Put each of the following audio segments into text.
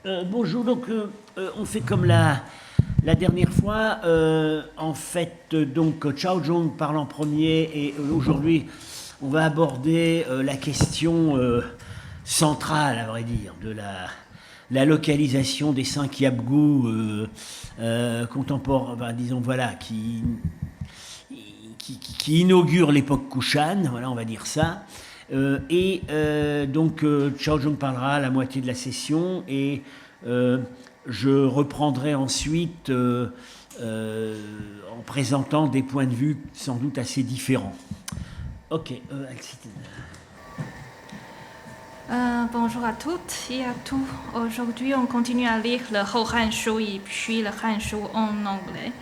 Bonjour, on fait comme la dernière fois. En fait, donc Chao Zhong parle en premier et aujourd'hui, on va aborder la question centrale, à vrai dire, de la localisation des 5 Yabgou contemporains, enfin, disons, voilà, qui inaugure l'époque Kushan, voilà, on va dire ça. Chao Zhong parlera à la moitié de la session et euh, je reprendrai ensuite en présentant des points de vue sans doute assez différents. Ok, Alcide. Bonjour à toutes et à tous. Aujourd'hui, on continue à lire le Han Shu et puis le Han Shu en anglais.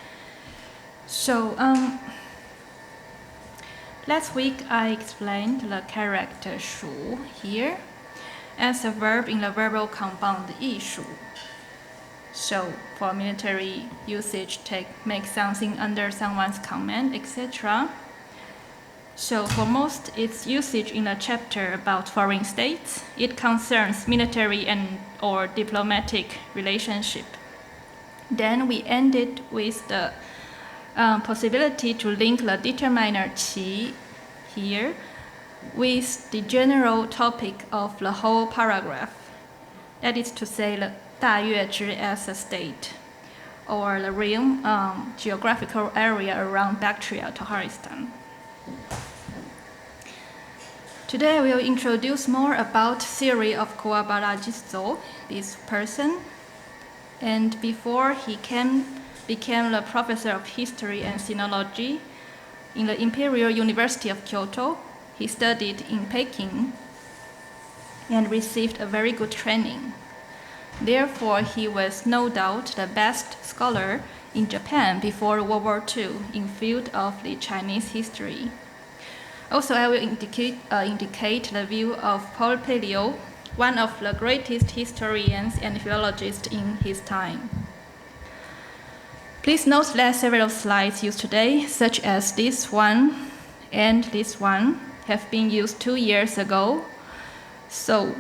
Last week I explained the character shu here as a verb in the verbal compound 艺术. So, for military usage, make something under someone's command, etc. So for most its usage in a chapter about foreign states, it concerns military and or diplomatic relationship. Then we ended with the possibility to link the determiner qi here with the general topic of the whole paragraph. That is to say, the 大月支 as a state, or the realm, geographical area around Bactria, Taharistan. Today I will introduce more about theory of Kuwabara Jizo, this person. And before he became the professor of history and sinology in the Imperial University of Kyoto, he studied in Peking and received a very good training. Therefore, he was no doubt the best scholar in Japan before World War II in field of the Chinese history. Also, I will indicate the view of Paul Pelliot, one of the greatest historians and philologists in his time. Please note that several slides used today, such as this one and this one, have been used 2 years ago. So,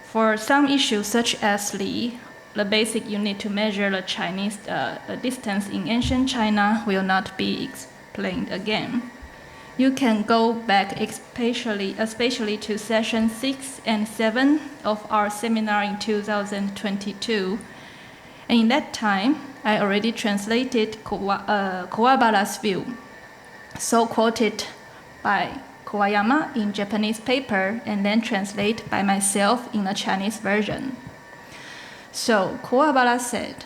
for some issues such as the basic unit to measure the Chinese distance in ancient China will not be explained again. You can go back especially to session 6 and 7 of our seminar in 2022. And in that time, I already translated Kuwabara's view, so quoted by Kawayama in Japanese paper and then translated by myself in a Chinese version. So Kuwabara said,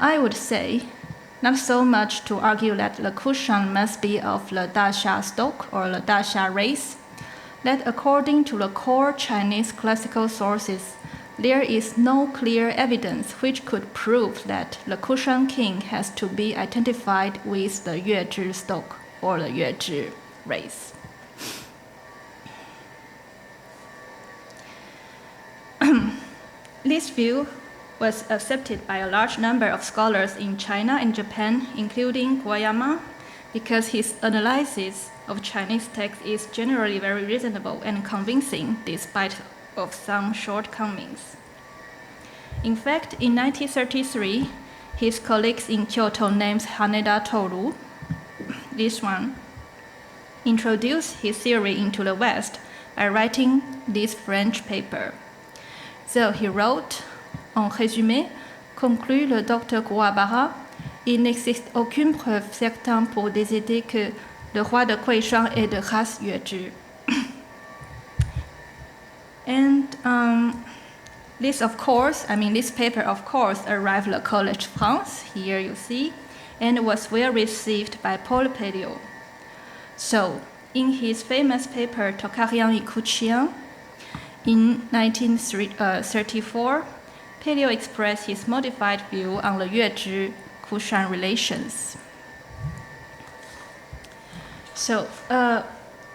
I would say, not so much to argue that the Kushan must be of the Daxia stock or the Daxia race, that according to the core Chinese classical sources, there is no clear evidence which could prove that the Kushan king has to be identified with the Yuezhi stock or the Yuezhi race. This view was accepted by a large number of scholars in China and Japan, including Kawayama, because his analysis of Chinese texts is generally very reasonable and convincing despite of some shortcomings. In fact, in 1933, his colleagues in Kyoto named Haneda Toru, this one, introduced his theory into the West by writing this French paper. So he wrote, en résumé, conclut le docteur Kuwabara, il n'existe aucune preuve certaine pour décider que le roi de Guishan est de race Yuezhi. And this paper of course arrived at Collège France, here you see, and was well received by Paul Pelliot. So, in his famous paper Tokarian et Kuchian, in 1934, Pelliot expressed his modified view on the Yuezhi-Kushan relations. So,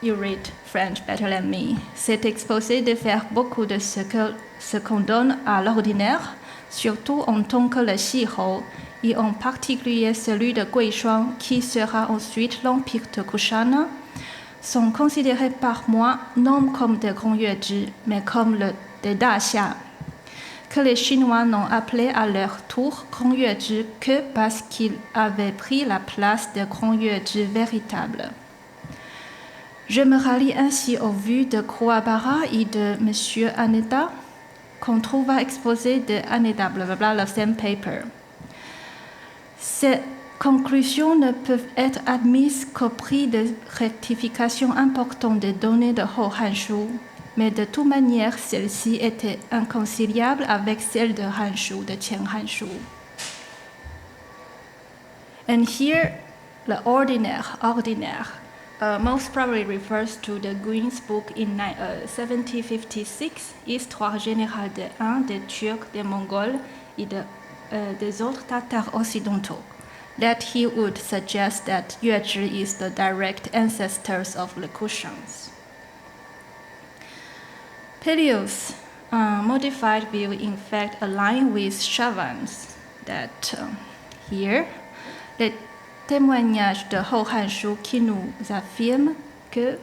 you read French better than me. C'est exposé de faire beaucoup de ce qu'on donne à l'ordinaire, surtout en tant que le Xihou, et en particulier celui de Guishuang, qui sera ensuite l'empire de Kushan, sont considérés par moi non comme des grands Yuezhi, mais comme des Daxia. que les Chinois n'ont appelé à leur tour Grand Yuezhi que parce qu'il avait pris la place de Grand Yuezhi véritable. Je me rallie ainsi aux vues de Kuwabara et de M. Haneda, qu'on trouva exposé de Haneda, blablabla, le same paper. Ces conclusions ne peuvent être admises qu'au prix de rectifications importantes des données de Hou Hanshu, mais de toute manière, celles-ci étaient inconciliables avec celles de Hanshu, de Qian Hanshu. And here, the ordinaire, most probably refers to the Green's book in 1756, Histoire générale des Huns, des Turcs, des Mongols et des autres Tatars occidentaux, that he would suggest that Yuezhi is the direct ancestors of the Kushans. Pelios' modified view in fact align with Chavan's, that here, les témoignages de Hou Hanshu qui nous affirment que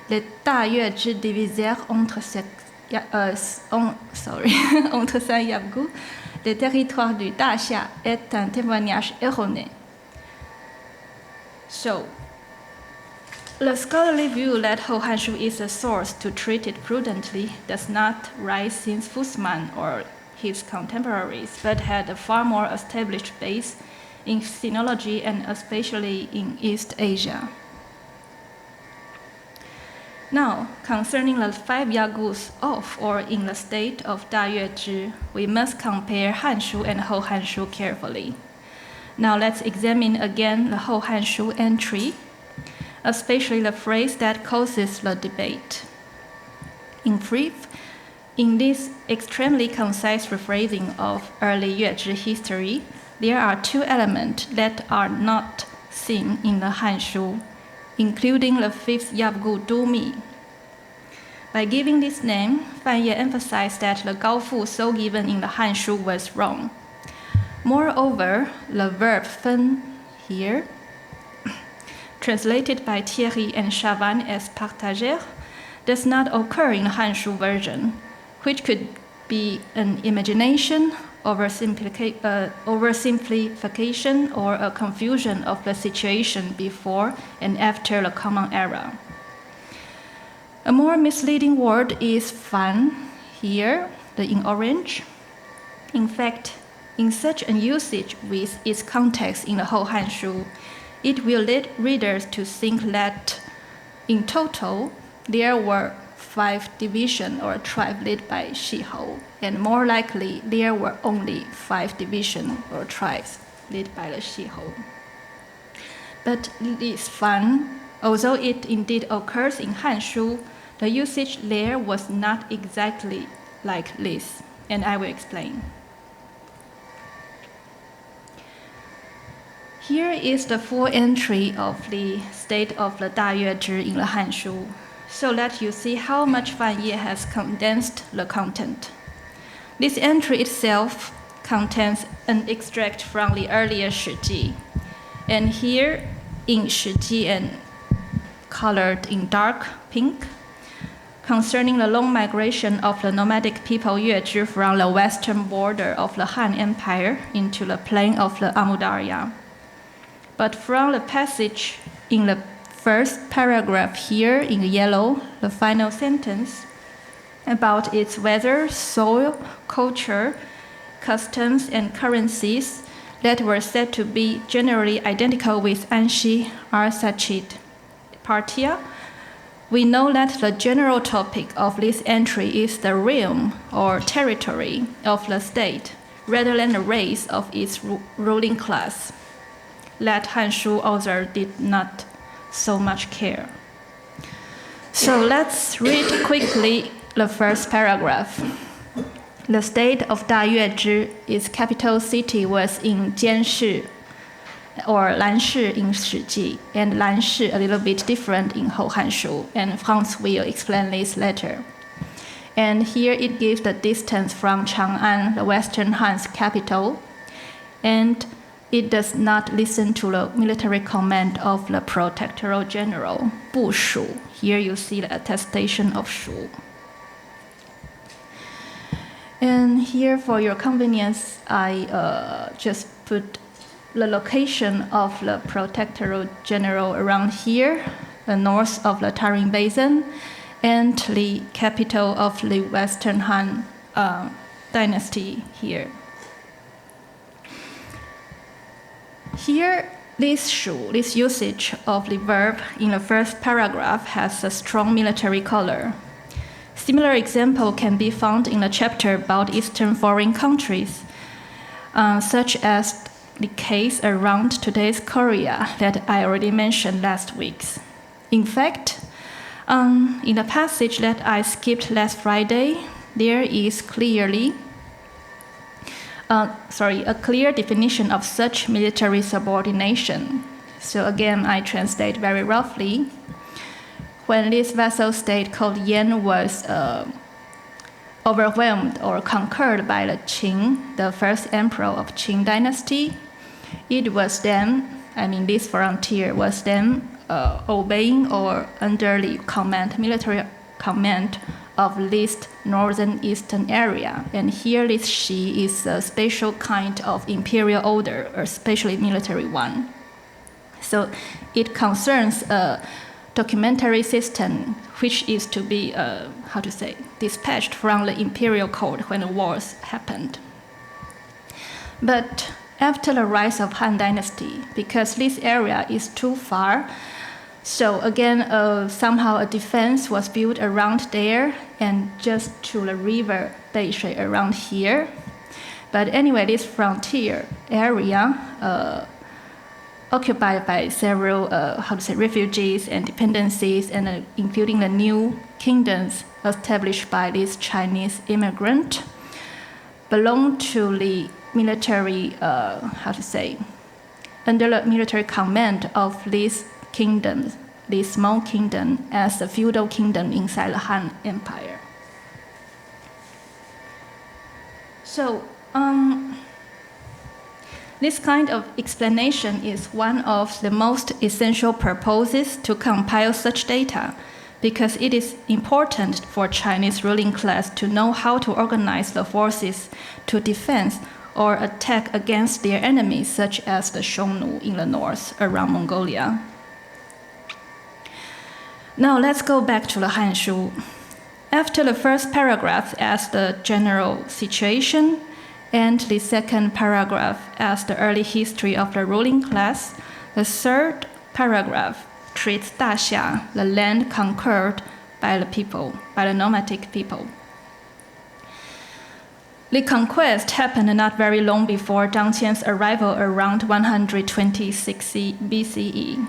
les Da-Yuezhi divisèrent entre Saint-Yabgu, le territoire du Daxia, est un témoignage erroné. So, the scholarly view that Hou Hanshu is a source to treat it prudently does not rise since Fussman or his contemporaries, but had a far more established base in sinology and especially in East Asia. Now, concerning the 5 Yagus of or in the state of Da-Yuezhi, we must compare Hanshu and Hou Hanshu carefully. Now let's examine again the Hou Hanshu entry, especially the phrase that causes the debate. In brief, in this extremely concise rephrasing of early Yuezhi history, there are 2 elements that are not seen in the Hanshu, including the 5th Yabgu Du Mi. By giving this name, Fan Ye emphasized that the Gaofu so given in the Hanshu was wrong. Moreover, the verb fen here, translated by Thierry and Chavan as partager, does not occur in the Hanshu version, which could be an imagination, oversimplification, or a confusion of the situation before and after the Common Era. A more misleading word is fan here, in orange. In fact, in such an usage with its context in the Hou Hanshu, it will lead readers to think that in total there were 5 divisions or tribes led by Shihou, and more likely there were only 5 divisions or tribes led by the Shihou. But this fan, although it indeed occurs in Hanshu, the usage there was not exactly like this, and I will explain. Here is the full entry of the state of the Da-Yuezhi in the Hanshu, so that you see how much Fan Ye has condensed the content. This entry itself contains an extract from the earlier Shiji, and here in Shiji and colored in dark pink, concerning the long migration of the nomadic people Yuezhi from the western border of the Han Empire into the plain of the Amudarya. But from the passage in the first paragraph here in yellow, the final sentence, about its weather, soil, culture, customs, and currencies that were said to be generally identical with Anshi, Arsachid, Parthia, we know that the general topic of this entry is the realm or territory of the state, rather than the race of its ruling class. That Hanshu author did not so much care. So let's read quickly the first paragraph. The state of Da-Yuezhi, its capital city, was in Jianshi, or Lanshi in Shiji, and Lanshi a little bit different in Hou Hanshu, and Franz will explain this later. And here it gives the distance from Chang'an, the Western Han's capital, and it does not listen to the military command of the protectoral general, Bu Shu. Here you see the attestation of Shu. And here, for your convenience, I just put the location of the Protectorate General around here, north of the Tarim Basin, and the capital of the Western Han dynasty here. Here, this usage of the verb in the first paragraph has a strong military color. Similar example can be found in the chapter about Eastern foreign countries, such as the case around today's Korea that I already mentioned last week. In fact, in the passage that I skipped last Friday, there is a clear definition of such military subordination. So again, I translate very roughly. When this vassal state called Yan was overwhelmed or conquered by the Qing, the first emperor of Qing dynasty, it was then, this frontier was then obeying or under the military command of this northern eastern area. And here this Xi is a special kind of imperial order, or especially military one. So it concerns a documentary system which is to be, dispatched from the imperial court when the wars happened. But after the rise of Han Dynasty, because this area is too far, so again, somehow a defense was built around there and just to the river Beishui around here. But anyway, this frontier area occupied by several, refugees and dependencies, and including the new kingdoms established by this Chinese immigrant, belong to the military, under the military command of these kingdoms, this small kingdom as a feudal kingdom inside the Han Empire. So, this kind of explanation is one of the most essential purposes to compile such data, because it is important for Chinese ruling class to know how to organize the forces to defend or attack against their enemies, such as the Xiongnu in the north around Mongolia. Now let's go back to the Hanshu. After the first paragraph as the general situation, and the second paragraph as the early history of the ruling class, the third paragraph treats Daxia, the land conquered by the people, by the nomadic people. The conquest happened not very long before Zhang Qian's arrival around 126 BCE.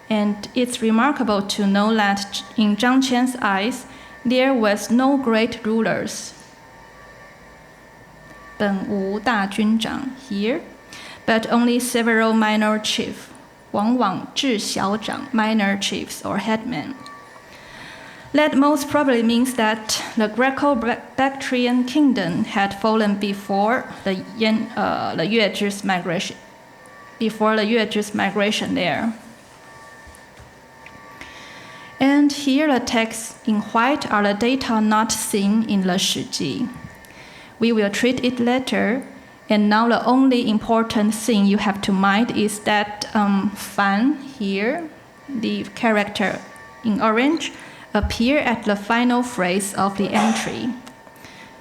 And it's remarkable to know that in Zhang Qian's eyes, there was no great rulers, 本无大军长 here, but only several minor chiefs, 往往至小长 minor chiefs or headmen. That most probably means that the Greco-Bactrian kingdom had fallen before the Yuezhi's migration there. And here the texts in white are the data not seen in the Shiji. We will treat it later, and now the only important thing you have to mind is that Fan here, the character in orange, appear at the final phrase of the entry.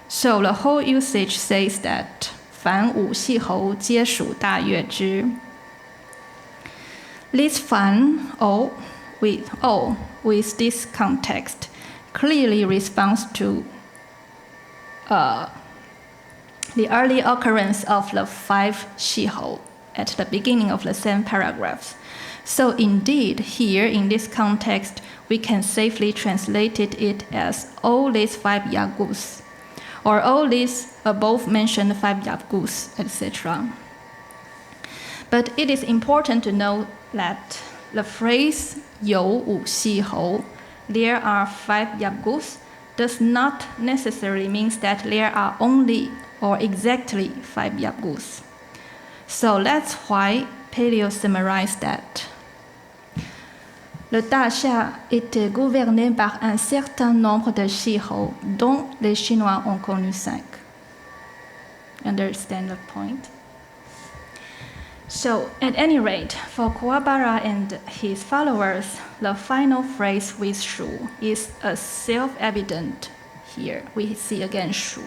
So the whole usage says that Fan wu xi hou jie shu da yue zhi. This Fan, with this context, clearly responds to the early occurrence of the 5 Shihou at the beginning of the same paragraphs. So indeed, here in this context, we can safely translate it as all these 5 Yagus, or all these above mentioned 5 Yagus, etc. But it is important to note that the phrase 有五系侯, there are 5 Yagus, does not necessarily mean that there are only or exactly 5 Yagus. So that's why Paleo summarized that. Le Daxia était gouverné par un certain nombre de Shihou, dont les Chinois ont connu 5. understand the point. So, at any rate, for Kuwabara and his followers, the final phrase with shu is a self-evident. Here we see again shu.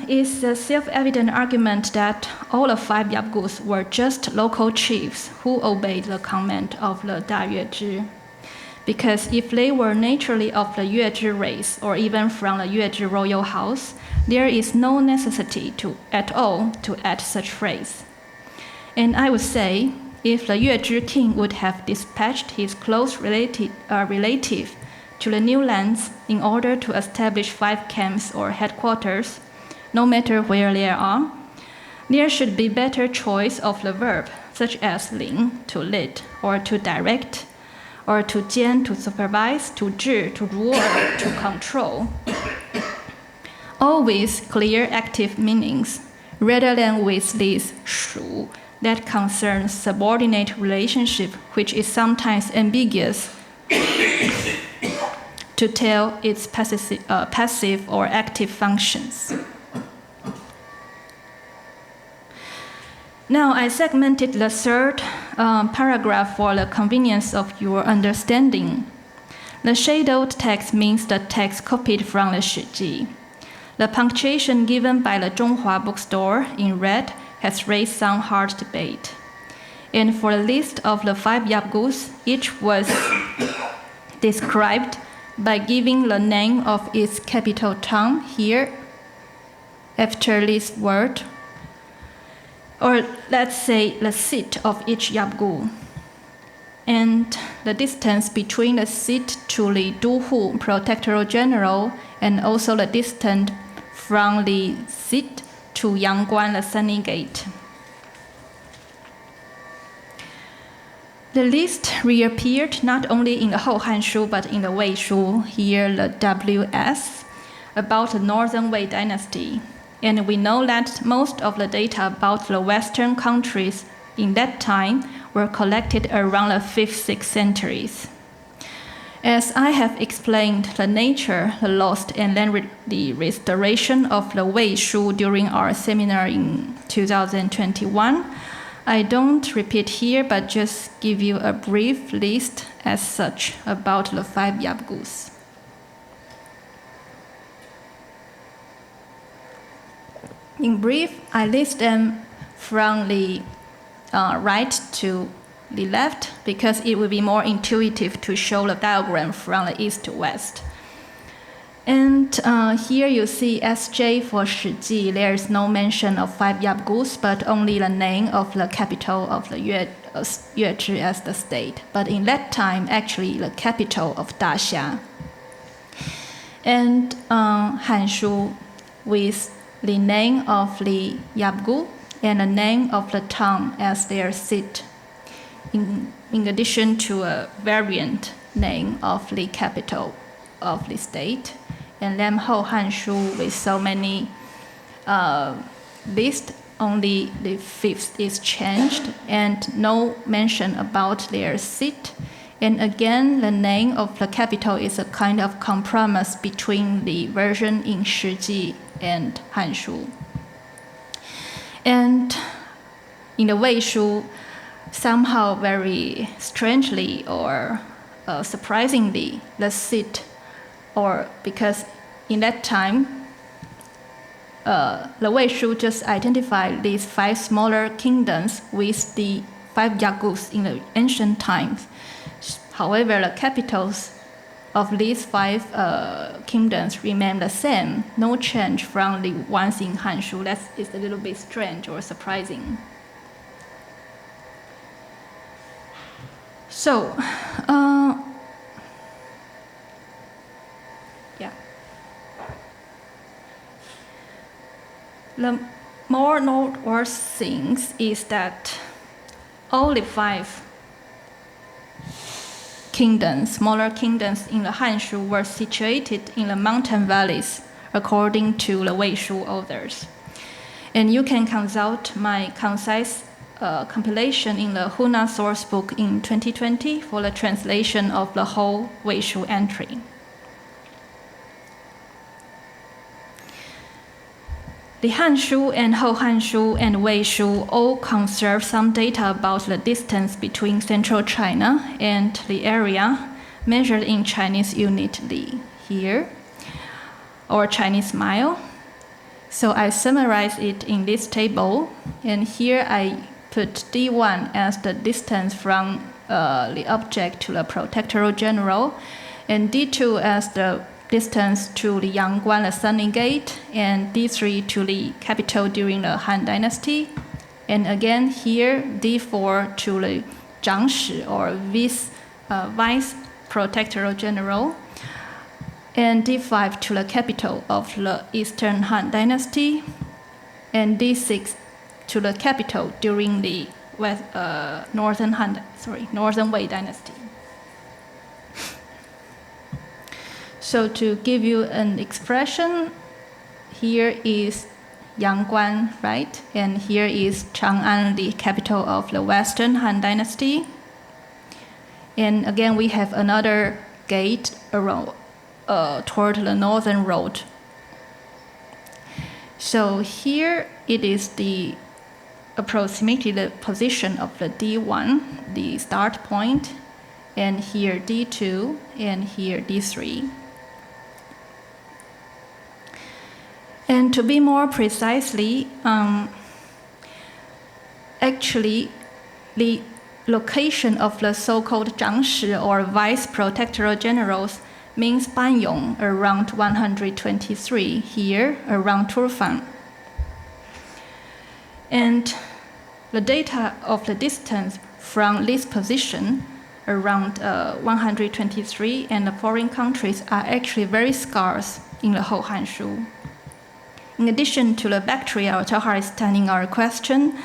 It's a self-evident argument that all the 5 Yabgus were just local chiefs who obeyed the command of the Da Yuezhi. Because if they were naturally of the Yuezhi race or even from the Yuezhi royal house, there is no necessity at all to add such phrase. And I would say, if the Yuezhi king would have dispatched his close relative to the new lands in order to establish 5 camps or headquarters, no matter where they are, there should be better choice of the verb, such as ling, to lead, or to direct, or to jian, to supervise, to zhi, to rule, to control. All with clear active meanings, rather than with this shu that concerns subordinate relationship, which is sometimes ambiguous to tell its passive or active functions. Now, I segmented the third paragraph for the convenience of your understanding. The shadowed text means the text copied from the Shiji. The punctuation given by the Zhonghua bookstore in red has raised some hard debate. And for the list of the 5 Yabgus, each was described by giving the name of its capital town here after this word, or let's say the seat of each Yabgu, and the distance between the seat to the Duhu Protectorate General, and also the distance from the seat to Yangguan, the Sunny Gate. The list reappeared not only in the Houhan Shu but in the Wei Shu, here the WS, about the Northern Wei dynasty. And we know that most of the data about the Western countries in that time were collected around the 5th, 6th centuries. As I have explained the nature, the loss, and then the restoration of the Wei Shu during our seminar in 2021, I don't repeat here, but just give you a brief list as such about the 5 Yabgus. In brief, I list them from the right to the left because it will be more intuitive to show the diagram from the east to west. And here you see SJ for Shiji. There is no mention of 5 Yabgus, but only the name of the capital of the Yuezhi as the state. But in that time, actually the capital of Daxia. And Hanshu with the name of the Yabgu and the name of the town as their seat, in addition to a variant name of the capital of the state. And then Houhan Shu with so many lists, only the 5th is changed and no mention about their seat. And again, the name of the capital is a kind of compromise between the version in Shiji and Hanshu. And in the Wei Shu, somehow very strangely or surprisingly, the seat, or because in that time, the Wei Shu just identified these 5 smaller kingdoms with the 5 Yabgus in the ancient times. However, the capitals of these 5 kingdoms remain the same, no change from the ones in Hanshu. That is a little bit strange or surprising. So, the more noteworthy things is that all the 5 kingdoms, smaller kingdoms in the Hanshu, were situated in the mountain valleys, according to the Wei Shu authors. And you can consult my concise compilation in the Hunan source book in 2020 for the translation of the whole Wei Shu entry. The Hanshu and Hohanshu and Weishu all conserve some data about the distance between central China and the area measured in Chinese unit li here, or Chinese mile. So I summarize it in this table, and here I put D1 as the distance from the object to the Protectorate General, and D2 as the distance to the Yangguan, the Sunny Gate, and D3 to the capital during the Han Dynasty. And again here, D4 to the Zhangshi, or Vice Protectorate General, and D5 to the capital of the Eastern Han Dynasty, and D6 to the capital during the Northern Wei Dynasty. So to give you an expression, here is Yangguan, right? And here is Chang'an, the capital of the Western Han Dynasty. And again, we have another gate around, toward the northern road. So here it is approximately the position of the D1, the start point, and here D2, and here D3. And to be more precisely, actually, the location of the so-called Zhangshi, or Vice Protectorate Generals, means Banyong, around 123, here around Turfan. And the data of the distance from this position, around 123, and the foreign countries are actually very scarce in the whole Hanshu. In addition to the bacteria or Tauharistan in our question,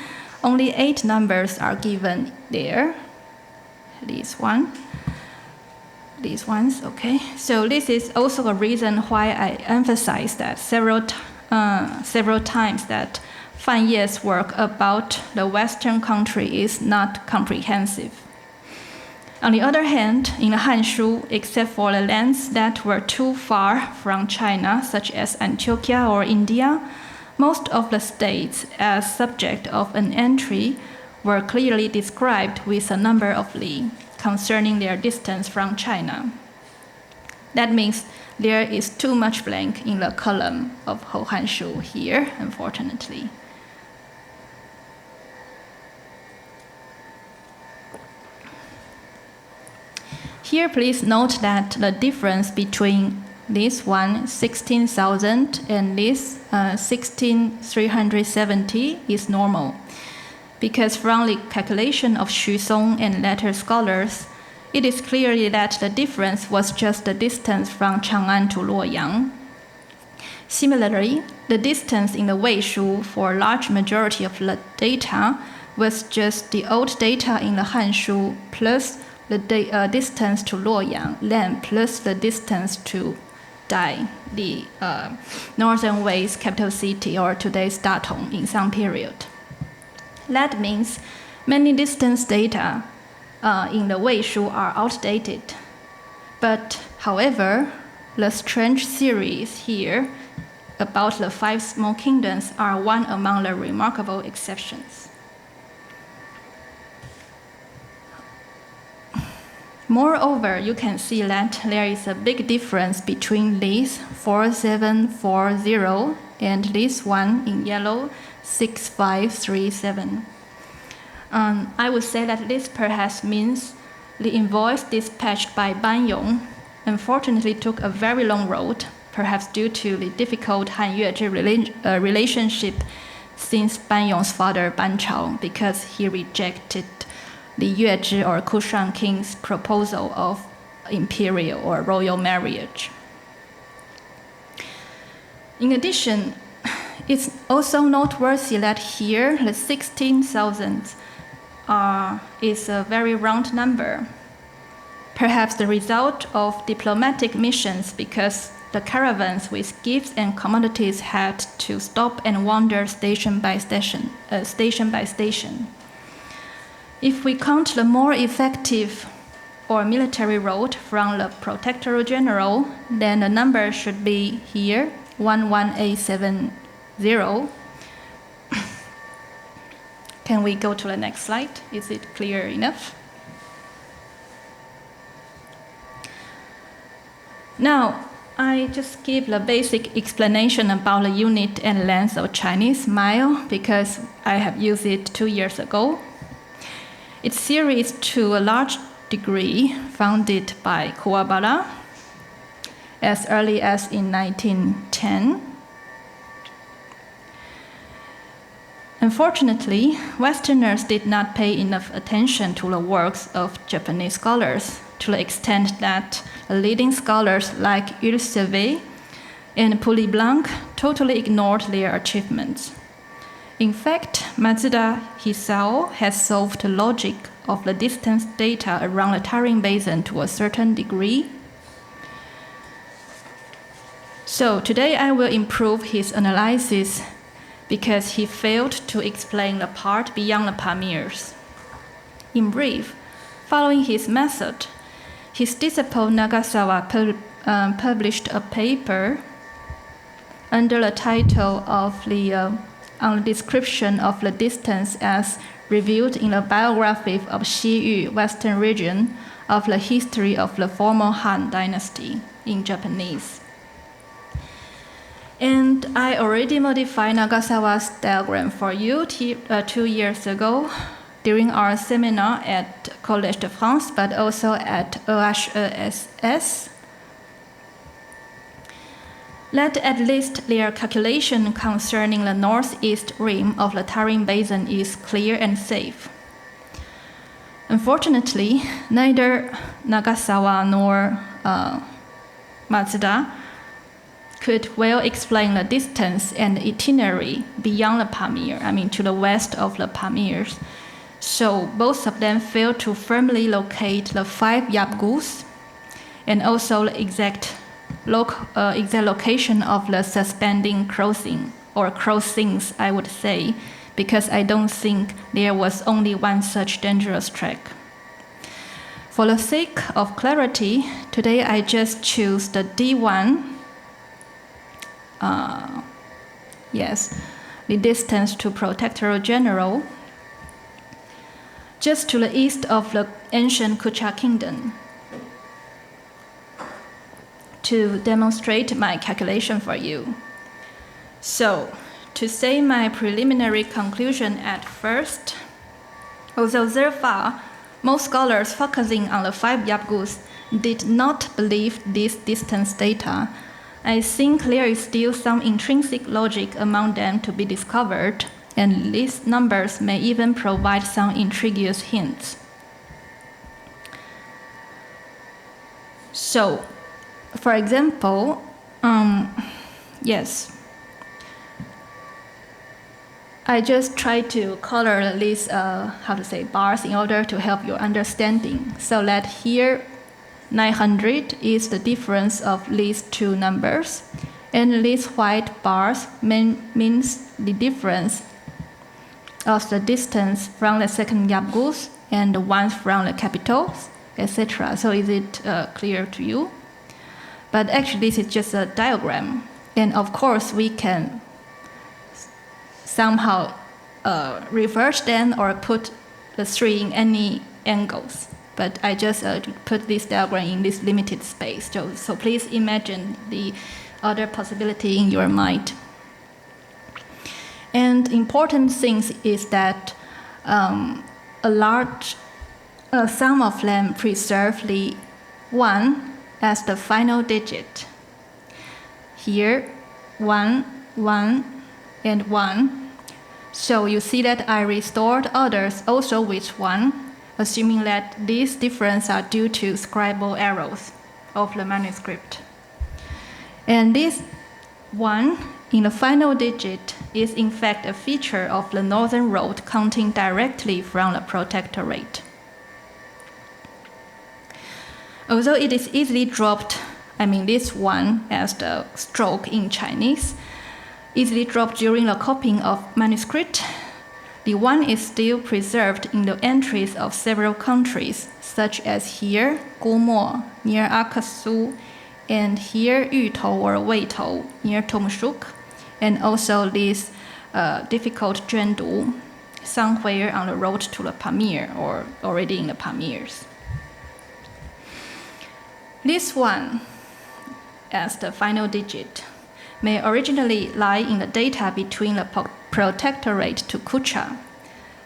only 8 numbers are given there. These ones, okay. So this is also a reason why I emphasize that several times that Fan Ye's work about the Western country is not comprehensive. On the other hand, in the Hanshu, except for the lands that were too far from China, such as Antioquia or India, most of the states as subject of an entry were clearly described with a number of li concerning their distance from China. That means there is too much blank in the column of Hohanshu here, unfortunately. Here, please note that the difference between this one, 16,000, and this 16,370 is normal, because from the calculation of Xu Song and later scholars, it is clearly that the difference was just the distance from Chang'an to Luoyang. Similarly, the distance in the Weishu for a large majority of the data was just the old data in the Hanshu plus the distance to Luoyang, then plus the distance to Dai, the northern Wei's capital city, or today's Datong, in some period. That means many distance data in the Weishu are outdated. But however, the strange series here about the 5 small kingdoms are one among the remarkable exceptions. Moreover, you can see that there is a big difference between this 4740 and this one in yellow, 6537. I would say that this perhaps means the invoice dispatched by Banyong unfortunately took a very long road, perhaps due to the difficult Han-Yuezhi relationship since Banyong's father Ban Chao, because he rejected the Yuezhi or Kushan king's proposal of imperial or royal marriage. In addition, it's also noteworthy that here the 16,000 is a very round number, perhaps the result of diplomatic missions, because the caravans with gifts and commodities had to stop and wander station by station. If we count the more effective or military road from the Protectorate General, then the number should be here, 1187 0. Can we go to the next slide? Is it clear enough? Now, I just give the basic explanation about the unit and length of Chinese mile because I have used it 2 years ago. Its series to a large degree founded by Kuwabara as early as in 1910. Unfortunately, Westerners did not pay enough attention to the works of Japanese scholars to the extent that leading scholars like Jules Sauvé and Polyblanc totally ignored their achievements. In fact, Matsuda Hisao has solved the logic of the distance data around the Tarim Basin to a certain degree. So today I will improve his analysis because he failed to explain the part beyond the Pamirs. In brief, following his method, his disciple Nagasawa published a paper under the title of on the description of the distance as revealed in the biography of Xiyu, Western region, of the history of the former Han dynasty in Japanese. And I already modified Nagasawa's diagram for you 2 years ago during our seminar at Collège de France, but also at EHESS. Let at least their calculation concerning the northeast rim of the Tarim Basin is clear and safe. Unfortunately, neither Nagasawa nor Matsuda could well explain the distance and itinerary beyond the Pamir, to the west of the Pamirs. So both of them failed to firmly locate the 5 Yabgus and also the exact location of the suspending crossing, or crossings, I would say, because I don't think there was only one such dangerous track. For the sake of clarity, today I just choose the D1, the distance to Protectorate General, just to the east of the ancient Kucha Kingdom, to demonstrate my calculation for you. So, to say my preliminary conclusion at first, although so far, most scholars focusing on the 5 Yabgus did not believe this distance data, I think there is still some intrinsic logic among them to be discovered, and these numbers may even provide some intriguous hints. So, for example, I just try to color these, bars in order to help your understanding. So that here, 900 is the difference of these two numbers, and these white bars means the difference of the distance from the second Yabgus and the ones from the capitals, etc. So is it clear to you? But actually this is just a diagram, and of course we can somehow reverse them or put the 3 in any angles. But I just put this diagram in this limited space. So please imagine the other possibility in your mind. And important thing is that a large some of them preserve the 1 as the final digit. Here, 1, 1, and 1. So you see that I restored others also with 1, assuming that these differences are due to scribal errors of the manuscript. And this 1 in the final digit is in fact a feature of the northern road counting directly from the Protectorate. Although it is easily dropped, this 1 as the stroke in Chinese, easily dropped during the copying of manuscript, the 1 is still preserved in the entries of several countries, such as here, Gumo, near Akasu, and here, Yutou or Weitou, near Tomshuk, and also this difficult Zhendu, somewhere on the road to the Pamir or already in the Pamirs. This one, as the final digit, may originally lie in the data between the protectorate to Kucha,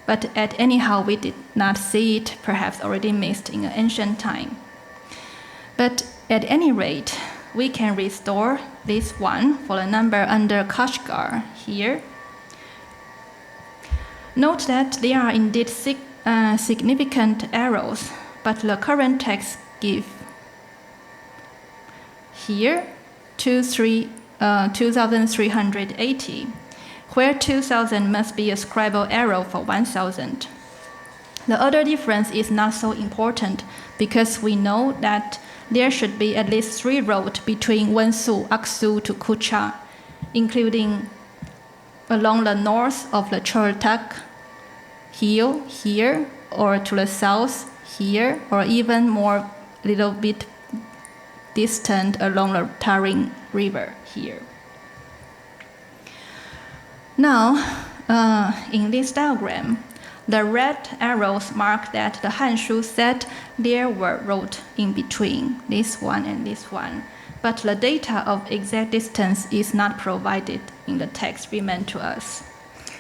but anyhow we did not see it, perhaps already missed in an ancient time. But at any rate, we can restore this one for the number under Kashgar here. Note that there are indeed significant errors, but the current text give here 2,380, where 2,000 must be a scribal error for 1,000. The other difference is not so important because we know that there should be at least 3 roads between Wensu, Aksu to Kucha, including along the north of the Choltak hill here, or to the south here, or even more little bit distant along the Tarim River here. Now, in this diagram, the red arrows mark that the Hanshu said there were roads in between this one and this one, but the data of exact distance is not provided in the text given to us.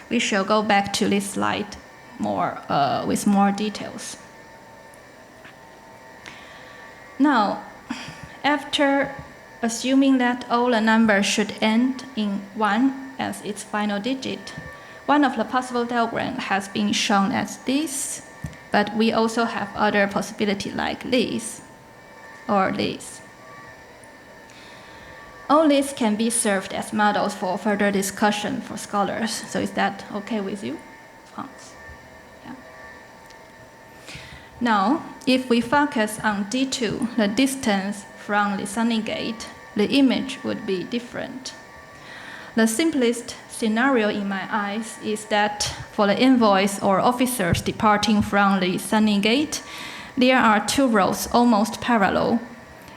We shall go back to this slide with more details. Now, after assuming that all the numbers should end in 1 as its final digit, one of the possible diagrams has been shown as this, but we also have other possibilities like this or this. All these can be served as models for further discussion for scholars. So is that okay with you, Hans? Yeah. Now, if we focus on D2, the distance from the Sunny Gate, the image would be different. The simplest scenario in my eyes is that for the envoys or officers departing from the Sunny Gate, there are 2 roads almost parallel.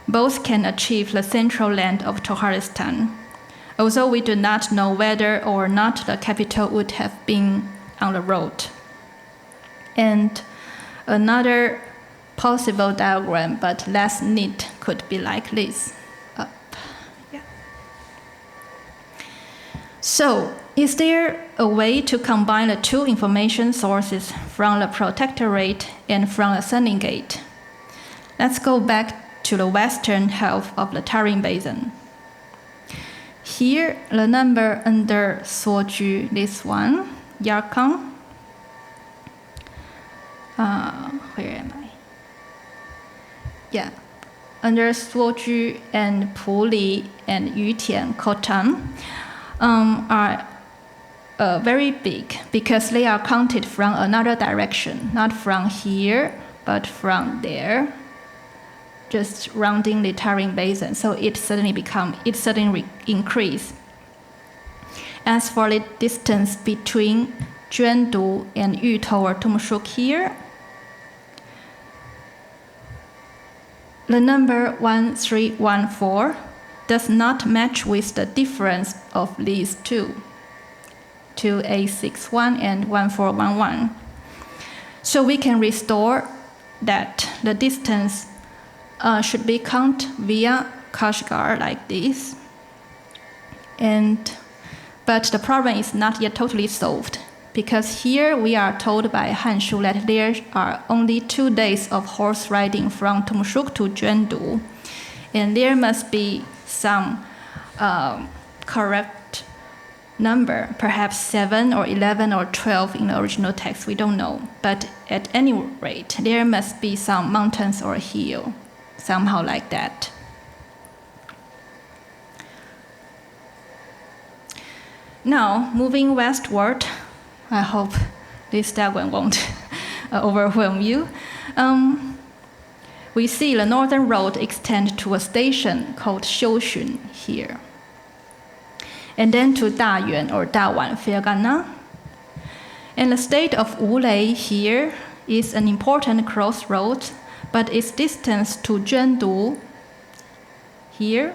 Both can achieve the central land of Toharistan, although we do not know whether or not the capital would have been on the road. And another possible diagram, but less neat, could be like this. So, is there a way to combine the 2 information sources from the protectorate and from the Sunny Gate? Let's go back to the western half of the Tarim Basin. Here, the number under Suoju, this one, Yarkang. Where am I? Yeah, under Suoju and Puli and Yutian, Khotan, are very big because they are counted from another direction, not from here, but from there, just rounding the Tarim Basin. So it suddenly increased. As for the distance between Zhendu and Yutou or Tumshuk here, the number 1314 does not match with the difference of these 2861 and 1411. So we can restore that the distance should be counted via Kashgar like this. But the problem is not yet totally solved, because here we are told by Hanshu that there are only 2 days of horse riding from Tumshuk to Zhendu, and there must be some correct number, perhaps 7 or 11 or 12 in the original text, we don't know. But at any rate, there must be some mountains or hill, somehow like that. Now, moving westward, I hope this diagram won't overwhelm you. We see the northern road extend to a station called Xiuxun here, and then to Dayuan or Dawan, Fergana. And the state of Wulei here is an important crossroad, but its distance to Zhendu here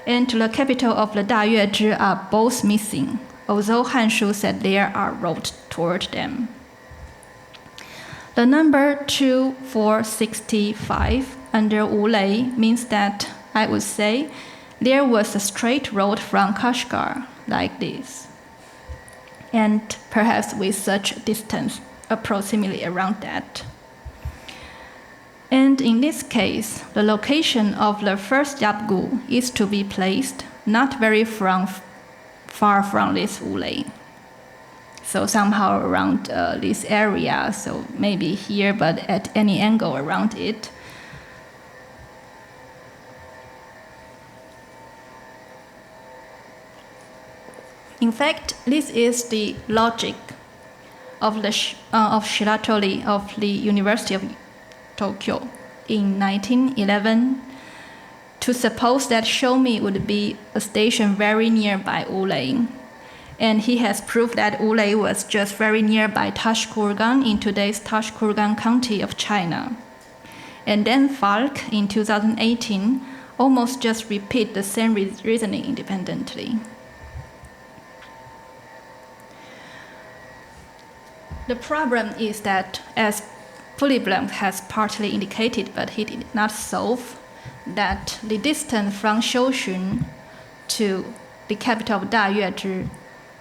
and the capital of the Dayuezhi are both missing, although Hanshu said there are roads toward them. The number 2465 under Wulei means that, I would say, there was a straight road from Kashgar, like this, and perhaps with such a distance approximately around that. And in this case, the location of the first Yapgu is to be placed not very far from this Wulei. So somehow around this area, so maybe here, but at any angle around it. In fact, this is the logic of Shiratori of the University of Tokyo in 1911 to suppose that Shomi would be a station very nearby Wulei. And he has proved that Wulei was just very nearby Tashkurgan in today's Tashkurgan County of China. And then Falk in 2018 almost just repeat the same reasoning independently. The problem is that, as Puliblum has partly indicated, but he did not solve, that the distance from Shouxun to the capital of Dayuezhi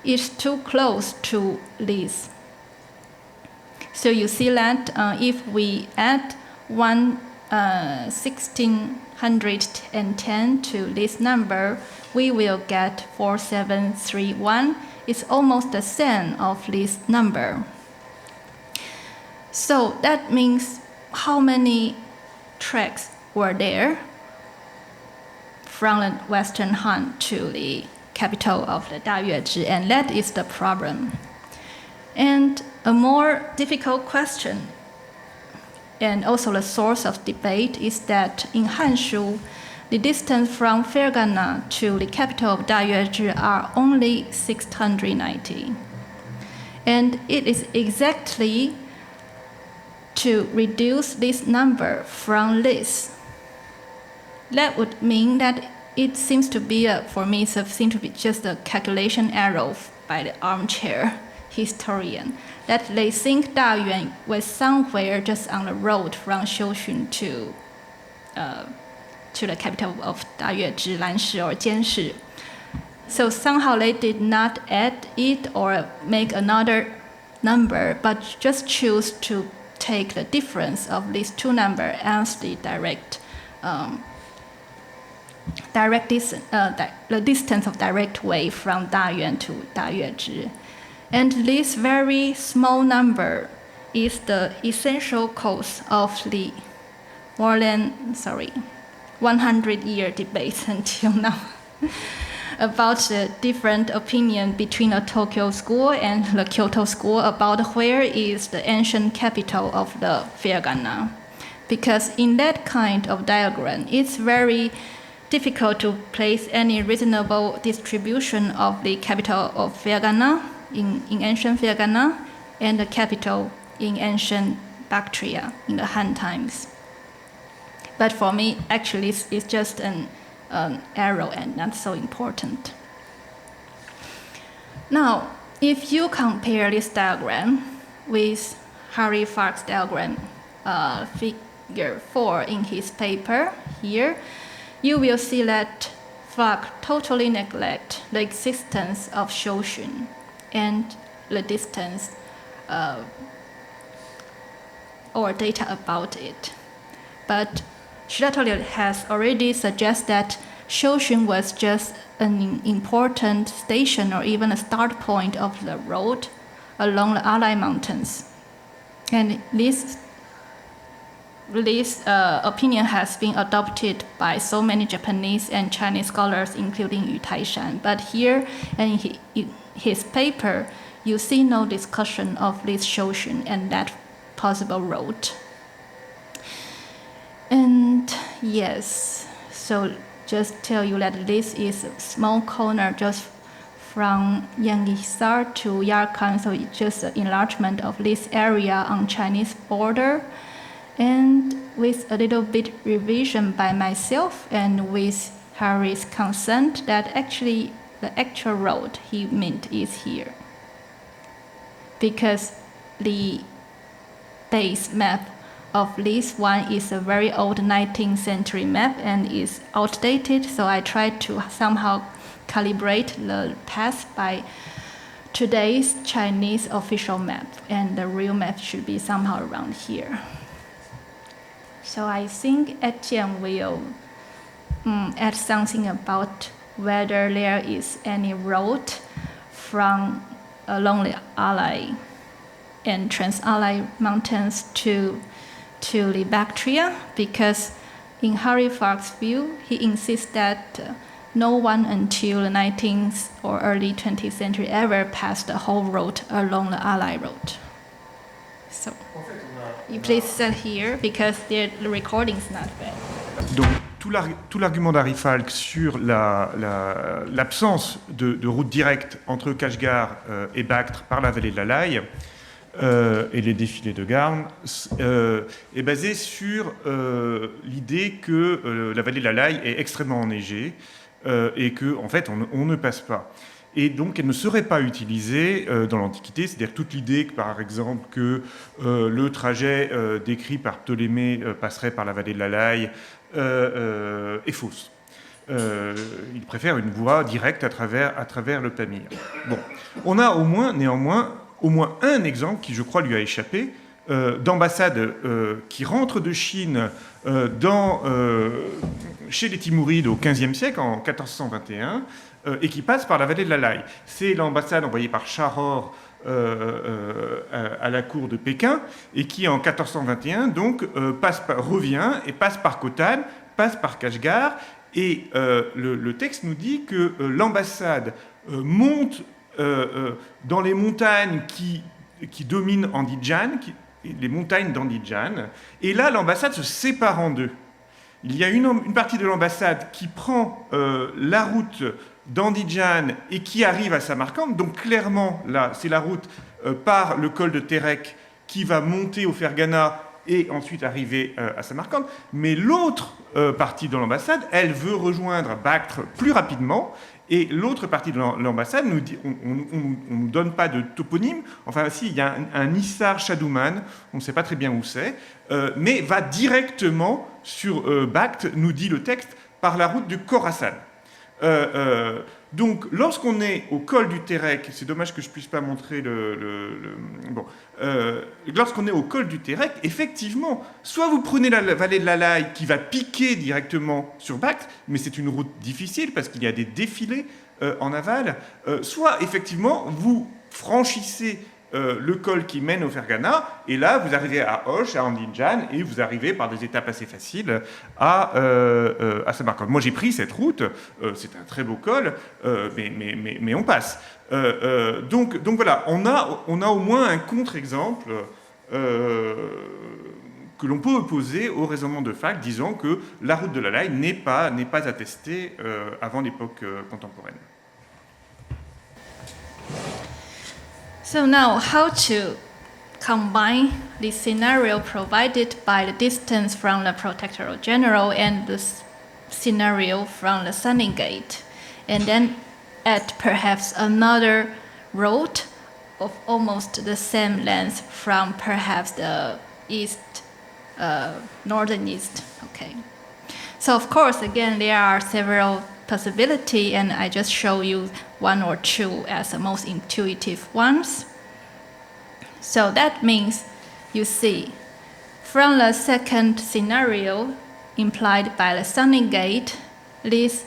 is too close to this. So you see that if we add 1610 to this number, we will get 4731. It's almost the same of this number. So that means how many tracks were there from the Western Han to the capital of the Dayuezhi, and that is the problem. And a more difficult question, and also the source of debate, is that in Hanshu, the distance from Fergana to the capital of Dayuezhi are only 690. And it is exactly to reduce this number from this. That would mean that it seems to be, for me, it seems to be just a calculation error by the armchair historian, that they think Dayuan was somewhere just on the road from Shouxun to the capital of Dayuezhi, Lanshi or Jianshi. So somehow they did not add it or make another number, but just choose to take the difference of these two numbers as the the distance of direct way from Dayuan to Dayuezhi. And this very small number is the essential cause of the more than 100-year debate until now about the different opinion between the Tokyo school and the Kyoto school about where is the ancient capital of the Fergana. Because in that kind of diagram, it's very difficult to place any reasonable distribution of the capital of Fergana in ancient Fergana and the capital in ancient Bactria in the Han times. But for me, actually, it's just an arrow and not so important. Now, if you compare this diagram with Harry Falk's diagram, figure 4 in his paper here, you will see that Falk totally neglects the existence of Shouxun and the distance or data about it. But Shiratori has already suggested that Shouxun was just an important station or even a start point of the road along the Alai Mountains. And this opinion has been adopted by so many Japanese and Chinese scholars, including Yu Taishan. But here in his paper, you see no discussion of this Shouxun and that possible road. And yes, so just tell you that this is a small corner just from Yangisar to Yarkand, so it's just an enlargement of this area on Chinese border. And with a little bit revision by myself and with Harry's consent that actually the actual road he meant is here. Because the base map of this one is a very old 19th century map and is outdated, so I tried to somehow calibrate the path by today's Chinese official map, and the real map should be somehow around here. So I think Etienne will add something about whether there is any road from along the Alai and Trans-Alai mountains to the Bactria, because in Harry Fark's view, he insists that no one until the 19th or early 20th century ever passed the whole road along the Alai road. So, you please sit here because the recording is not bad. Donc, tout l'argument d'Harry Falk sur l'absence de route directe entre Kashgar et Bactre par la vallée de l'Alai et les défilés de Garn est basé sur l'idée que la vallée de l'Alai est extrêmement enneigée et qu'en fait on ne passe pas. Et donc elle ne serait pas utilisée dans l'Antiquité, c'est-à-dire toute l'idée que par exemple que le trajet décrit par Ptolémée passerait par la vallée de l'Alai est fausse. Il préfère une voie directe à travers le Pamir. Bon, on a néanmoins au moins un exemple qui, je crois, lui a échappé, d'ambassade qui rentre de Chine chez les Timourides au XVe siècle, en 1421, et qui passe par la vallée de l'Alai. C'est l'ambassade envoyée par Charor à la cour de Pékin, et qui, en 1421, donc, revient et passe par Khotan, passe par Kashgar, et le texte nous dit que l'ambassade monte dans les montagnes qui dominent Andijan, les montagnes d'Andijan, et là l'ambassade se sépare en deux. Il y a une partie de l'ambassade qui prend la route d'Andijan et qui arrive à Samarcande, donc clairement là c'est la route par le col de Terek qui va monter au Fergana et ensuite arriver à Samarcande, mais l'autre partie de l'ambassade, elle veut rejoindre Bactre plus rapidement. Et l'autre partie de l'ambassade nous dit, on ne donne pas de toponyme, enfin si, il y a un Issar Shadouman, on ne sait pas très bien où c'est, mais va directement sur Bactre, nous dit le texte, par la route du Khorasan. Donc, lorsqu'on est au col du Terek, c'est dommage que je ne puisse pas montrer lorsqu'on est au col du Terek, effectivement, soit vous prenez la vallée de l'Alai qui va piquer directement sur Bactre, mais c'est une route difficile parce qu'il y a des défilés en aval, soit effectivement vous franchissez le col qui mène au Fergana, et là vous arrivez à Hoche, à Andijan, et vous arrivez par des étapes assez faciles à Samarcande. Moi j'ai pris cette route, c'est un très beau col, mais on passe. Donc voilà, on a au moins un contre-exemple que l'on peut opposer au raisonnement de Falk, disant que la route de l'Alai n'est pas attestée avant l'époque contemporaine. So now, how to combine the scenario provided by the distance from the Protectorate General and the scenario from the Sunning Gate, and then add perhaps another road of almost the same length from perhaps the northern east. Okay. So of course, again, there are several possibilities, and I just show you one or two as the most intuitive ones. So that means, you see, from the second scenario implied by the Sunning Gate, these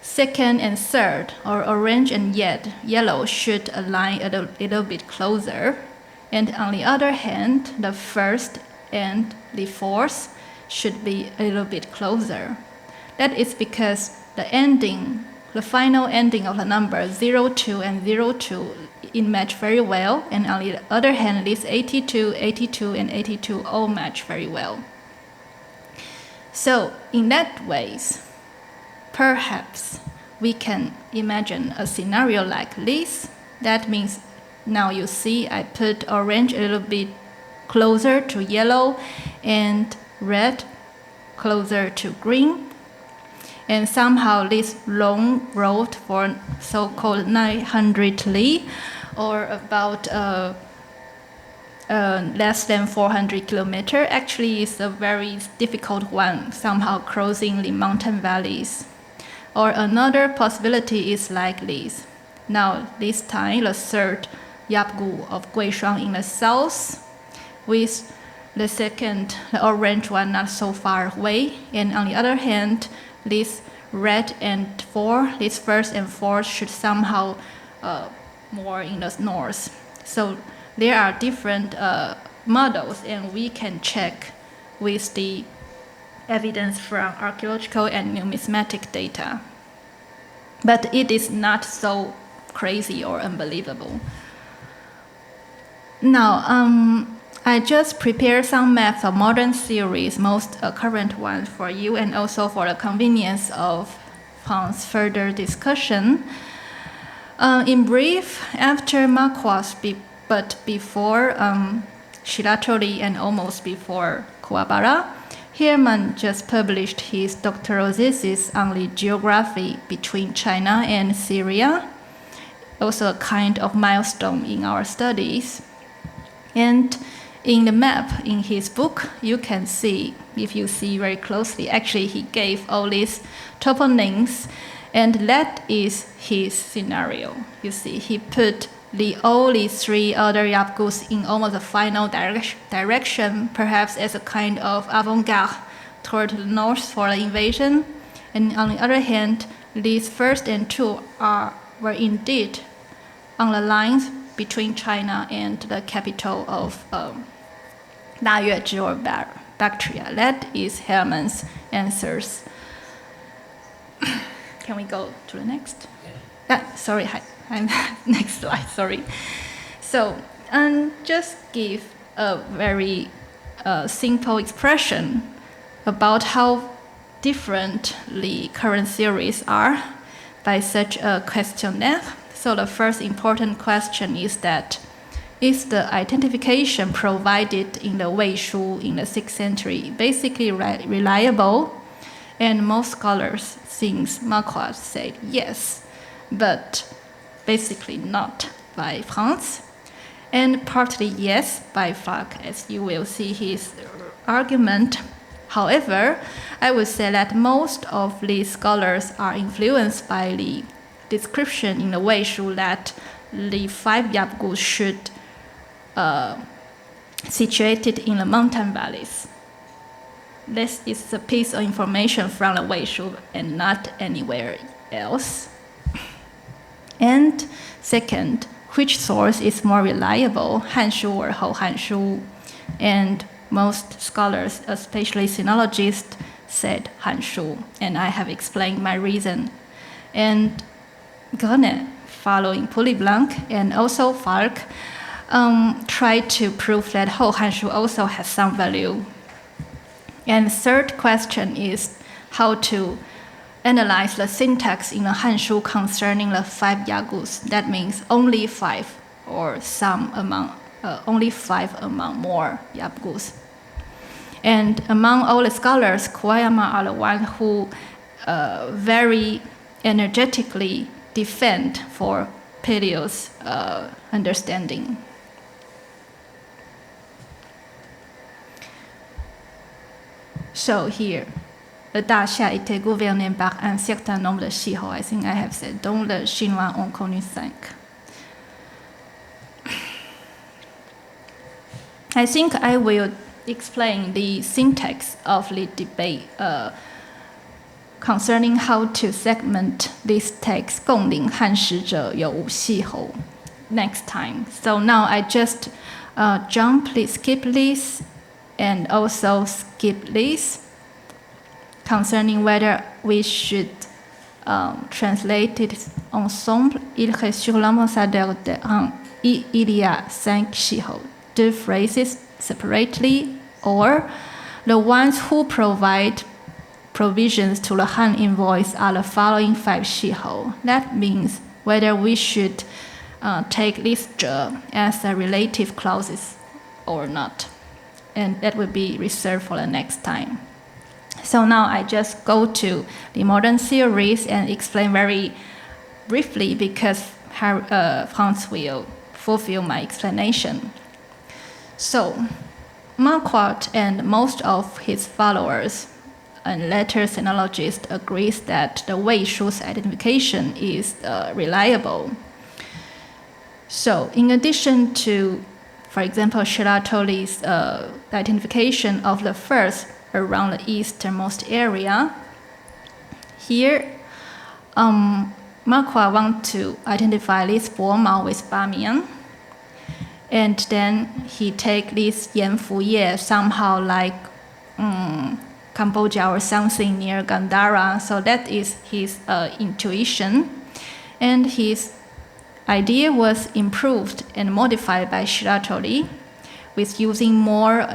second and third, or orange and yellow, should align a little bit closer. And on the other hand, the first and the fourth should be a little bit closer. That is because the final ending of the number 02 and 02 it match very well, and on the other hand, these 82, 82, and 82 all match very well. So in that ways, perhaps we can imagine a scenario like this. That means now you see I put orange a little bit closer to yellow and red closer to green. and somehow this long road for so-called 900 li, or about less than 400 kilometers, actually is a very difficult one, somehow crossing the mountain valleys. Or another possibility is like this. Now, this time, the third Yapgu of Guishuang in the south, with the second, the orange one, not so far away. And on the other hand, this red and four, this first and fourth should somehow more in the north. So there are different models, and we can check with the evidence from archaeological and numismatic data. But it is not so crazy or unbelievable. Now, I just prepared some maps of modern theories, most current ones for you, and also for the convenience of Hans' further discussion. In brief, after Marquardt, but before Shiratori and almost before Kuwabara, Hermann just published his doctoral thesis on the geography between China and Syria, also a kind of milestone in our studies. And in the map in his book, you can see, if you see very closely, actually he gave all these toponyms, and that is his scenario. You see, he put all these three other Yapgus in almost a final direction, perhaps as a kind of avant-garde toward the north for the invasion. And on the other hand, these first and two were indeed on the lines between China and the capital of Dayuezhi or Bactria. That is Hermann's answers. Can we go to the next? Sorry, I'm next slide, sorry. So, just give a very simple expression about how different the current theories are by such a questionnaire. So the first important question is that, is the identification provided in the Wei Shu in the 6th century basically reliable? And most scholars, since Marquardt, said yes, but basically not by Franz, and partly yes by Falk, as you will see his argument. However, I would say that most of these scholars are influenced by the description in the Wei Shu that the 5 Yapgus should situated in the mountain valleys. This is a piece of information from the Wei Shu and not anywhere else. And second, which source is more reliable, Han Shu or Hou Han Shu? And most scholars, especially sinologists, said Han Shu, and I have explained my reason. And Grenet, following Pouilly-Blanc and also Falk, tried to prove that Hou Han Shu also has some value. And the third question is how to analyze the syntax in the Han Shu concerning the 5 Yagus. That means only 5 or only 5 among more Yapgus. And among all the scholars, Kuwayama are the ones who very energetically defend for Paleo's understanding. So here, le Daxia était gouverné par un certain nombre de Shihou. I think I have said, dont les Chinois ont connu 5. I think I will explain the syntax of the debate concerning how to segment this text 共领汉使者有无细侯 next time. So now I just skip this and also skip this concerning whether we should translate it ensemble. Il reste sur l'ambassadeur de un. Il y a 5 Shihou. 2 phrases separately, or the ones who provide provisions to the Han invoice are the following 5 Shihou. That means whether we should take this 者 as a relative clauses or not. And that will be reserved for the next time. So now I just go to the modern series and explain very briefly because Franz will fulfill my explanation. So Marquardt and most of his followers and later sinologists agrees that the Wei Shu's identification is reliable. So in addition to, for example, Shiratori's identification of the first around the easternmost area, here Marquardt wants to identify this Bomao with Bamiyan, and then he take this Yanfuye somehow like Cambodia or something near Gandhara. So that is his intuition, and his idea was improved and modified by Shiratori with using more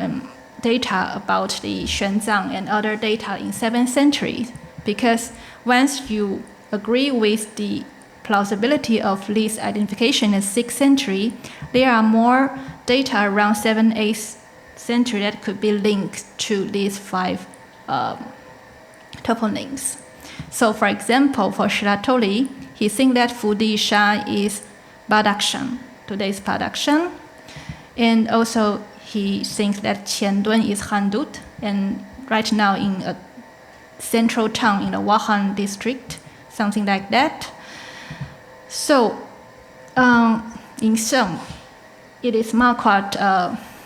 data about the Xuanzang and other data in 7th century. Because once you agree with the plausibility of this identification in 6th century, there are more data around 7th, 8th century that could be linked to these 5 toponyms. So for example, for Shiratori, he thinks that Fudisha is Badakhshan, today's Badakhshan, and also he thinks that Qiandun is Handut, and right now in a central town in the Wuhan district, something like that. So, in sum, it is Marquardt's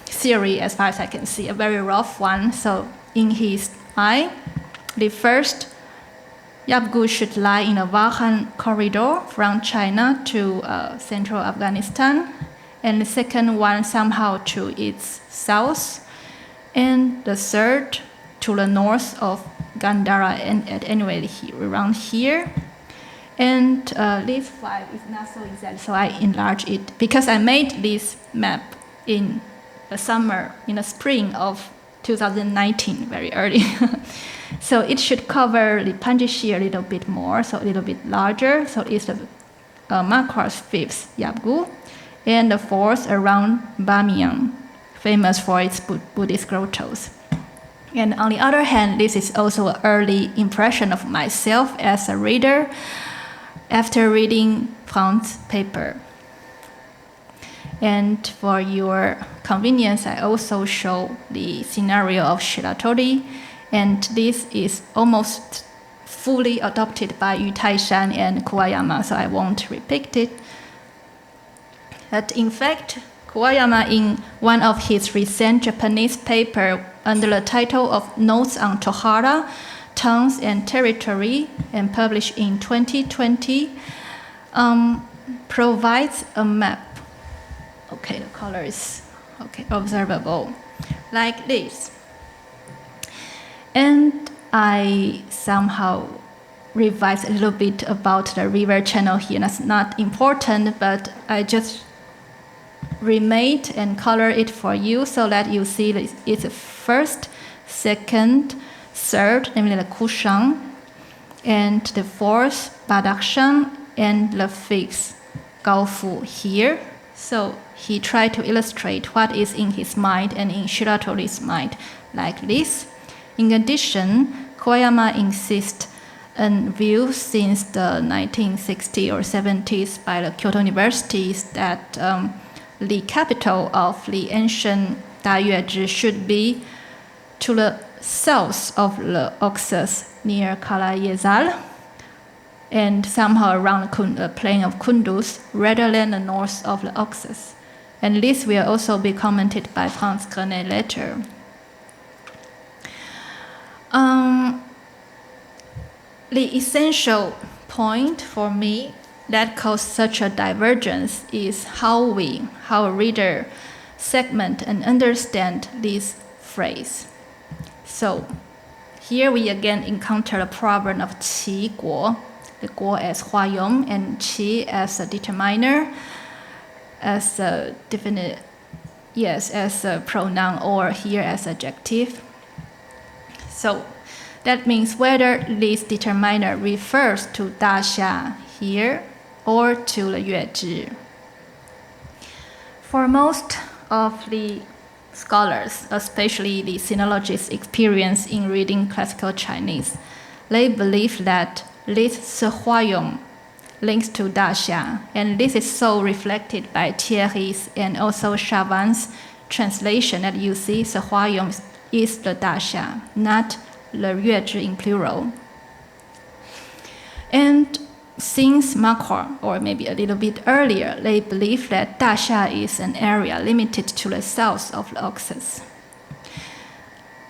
theory, as far as I can see, a very rough one. So, in his eye, the first Yabgu should lie in a Wuhan corridor from China to central Afghanistan, and the second one somehow to its south, and the third to the north of Gandhara, and anyway around here. And this 5 is not so exact, so I enlarge it because I made this map in the summer, in the spring of 2019, very early. So it should cover the Panjshir a little bit more, so a little bit larger. So it's the Marquardt's 5th Yabgu, and the 4th around Bamiyan, famous for its Buddhist grottos. And on the other hand, this is also an early impression of myself as a reader after reading Franz's paper. And for your convenience, I also show the scenario of Shiratori, and this is almost fully adopted by Yu Taishan and Kuwayama, so I won't repeat it. But in fact, Kuwayama, in one of his recent Japanese papers under the title of Notes on Tohara, Tongues and Territory, and published in 2020, provides a map. Okay, the color is observable, like this. And I somehow revised a little bit about the river channel here. That's not important, but I just remade and color it for you so that you see that it's the first, second, third, namely the Kushang, and the 4th, Badakhshan, and the 5th, Gaofu here. So he tried to illustrate what is in his mind and in Shiratori's mind, like this. In addition, Kuwayama insists on view since the 1960s or 70s by the Kyoto University that the capital of the ancient Dayuezhi should be to the south of the Oxus near Kalayezal, and somehow around the plain of Kunduz rather than the north of the Oxus. And this will also be commented by Franz Grenet later. The essential point for me that caused such a divergence is how a reader segment and understand this phrase. So here we again encounter the problem of qi guo, the guo as huayong and qi as a determiner, as a definite, as a pronoun, or here as adjective. So that means whether this determiner refers to Daxia here or to the Yuezhi. For most of the scholars, especially the sinologists experienced in reading classical Chinese, they believe that this Sehuayong links to Daxia, and this is so reflected by Thierry's and also Chavan's translation that you see Sehuayong is the Daxia, not the Yuezhi in plural. And since Marquardt, or maybe a little bit earlier, they believe that Daxia is an area limited to the south of the Oxus.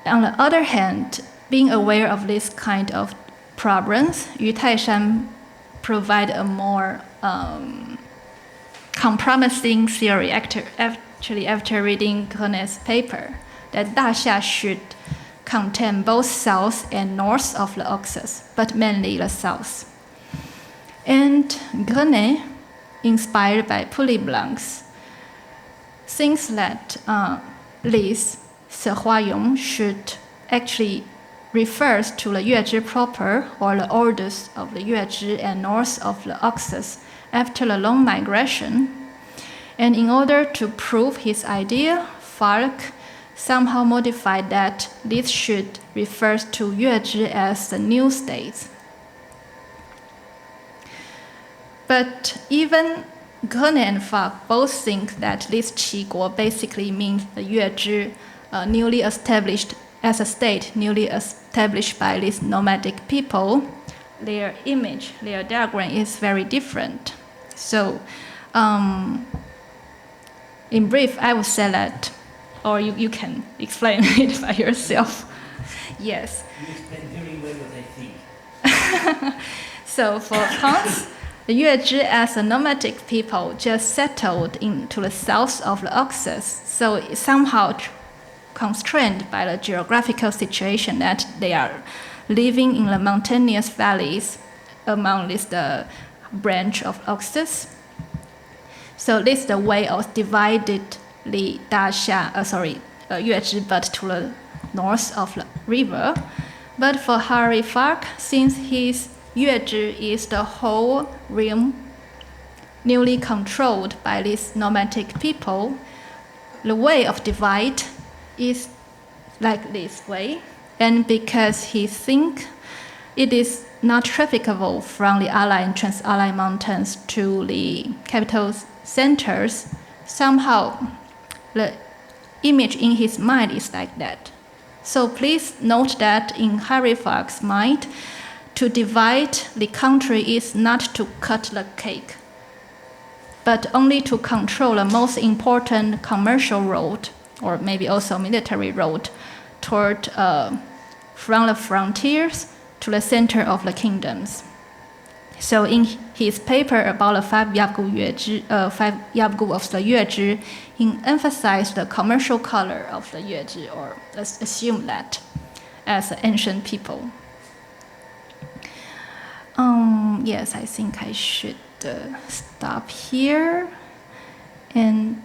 On the other hand, being aware of this kind of problems, Yu Taishan provide a more compromising theory after reading Grenet's paper, that Daxia should contain both south and north of the Oxus, but mainly the south. And Grenet, inspired by Pouilly-Blanc, thinks that this Sehuayong should actually refers to the Yuezhi proper, or the orders of the Yuezhi and north of the Oxus after the long migration. And in order to prove his idea, Falk somehow modified that this should refer to Yuezhi as the new states. But even Grenet and Falk both think that this Qiguo basically means the Yuezhi newly established as a state, newly established by these nomadic people. Their image, their diagram is very different. So, in brief, I would say that, or you can explain it by yourself. Yes. You explain very well what I think. So for Hans, the Yuezhi as a nomadic people just settled into the south of the Oxus, so it's somehow constrained by the geographical situation that they are living in the mountainous valleys among this the branch of Oxus. So this is the way of divided the Yuezhi, but to the north of the river. But for Harry Falk, since his Yuezhi is the whole realm newly controlled by these nomadic people, the way of divide is like this way. And because he thinks it is not trafficable from the Alai and Trans-Alai mountains to the capital centers, somehow the image in his mind is like that. So please note that in Harry Falk's mind, to divide the country is not to cut the cake, but only to control the most important commercial road, or maybe also military road, toward from the frontiers to the center of the kingdoms. So in his paper about the five Yabgu of the Yuezhi, he emphasized the commercial color of the Yuezhi, or let's assume that, as an ancient people. Yes, I think I should stop here. And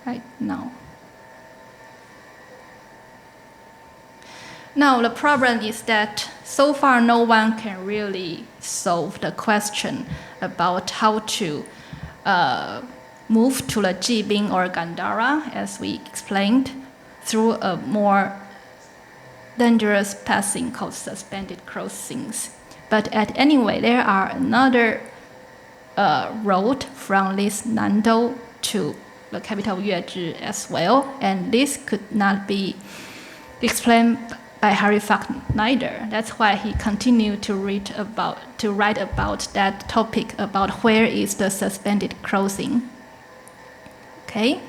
right now. Now, the problem is that so far no one can really solve the question about how to move to the Jibing or Gandhara, as we explained, through a more dangerous passing called suspended crossings. But anyway, there are another road from this Nandou to the capital Yuezhi as well, and this could not be explained by Harry Falk neither. That's why he continued to write about that topic, about where is the suspended crossing. Okay,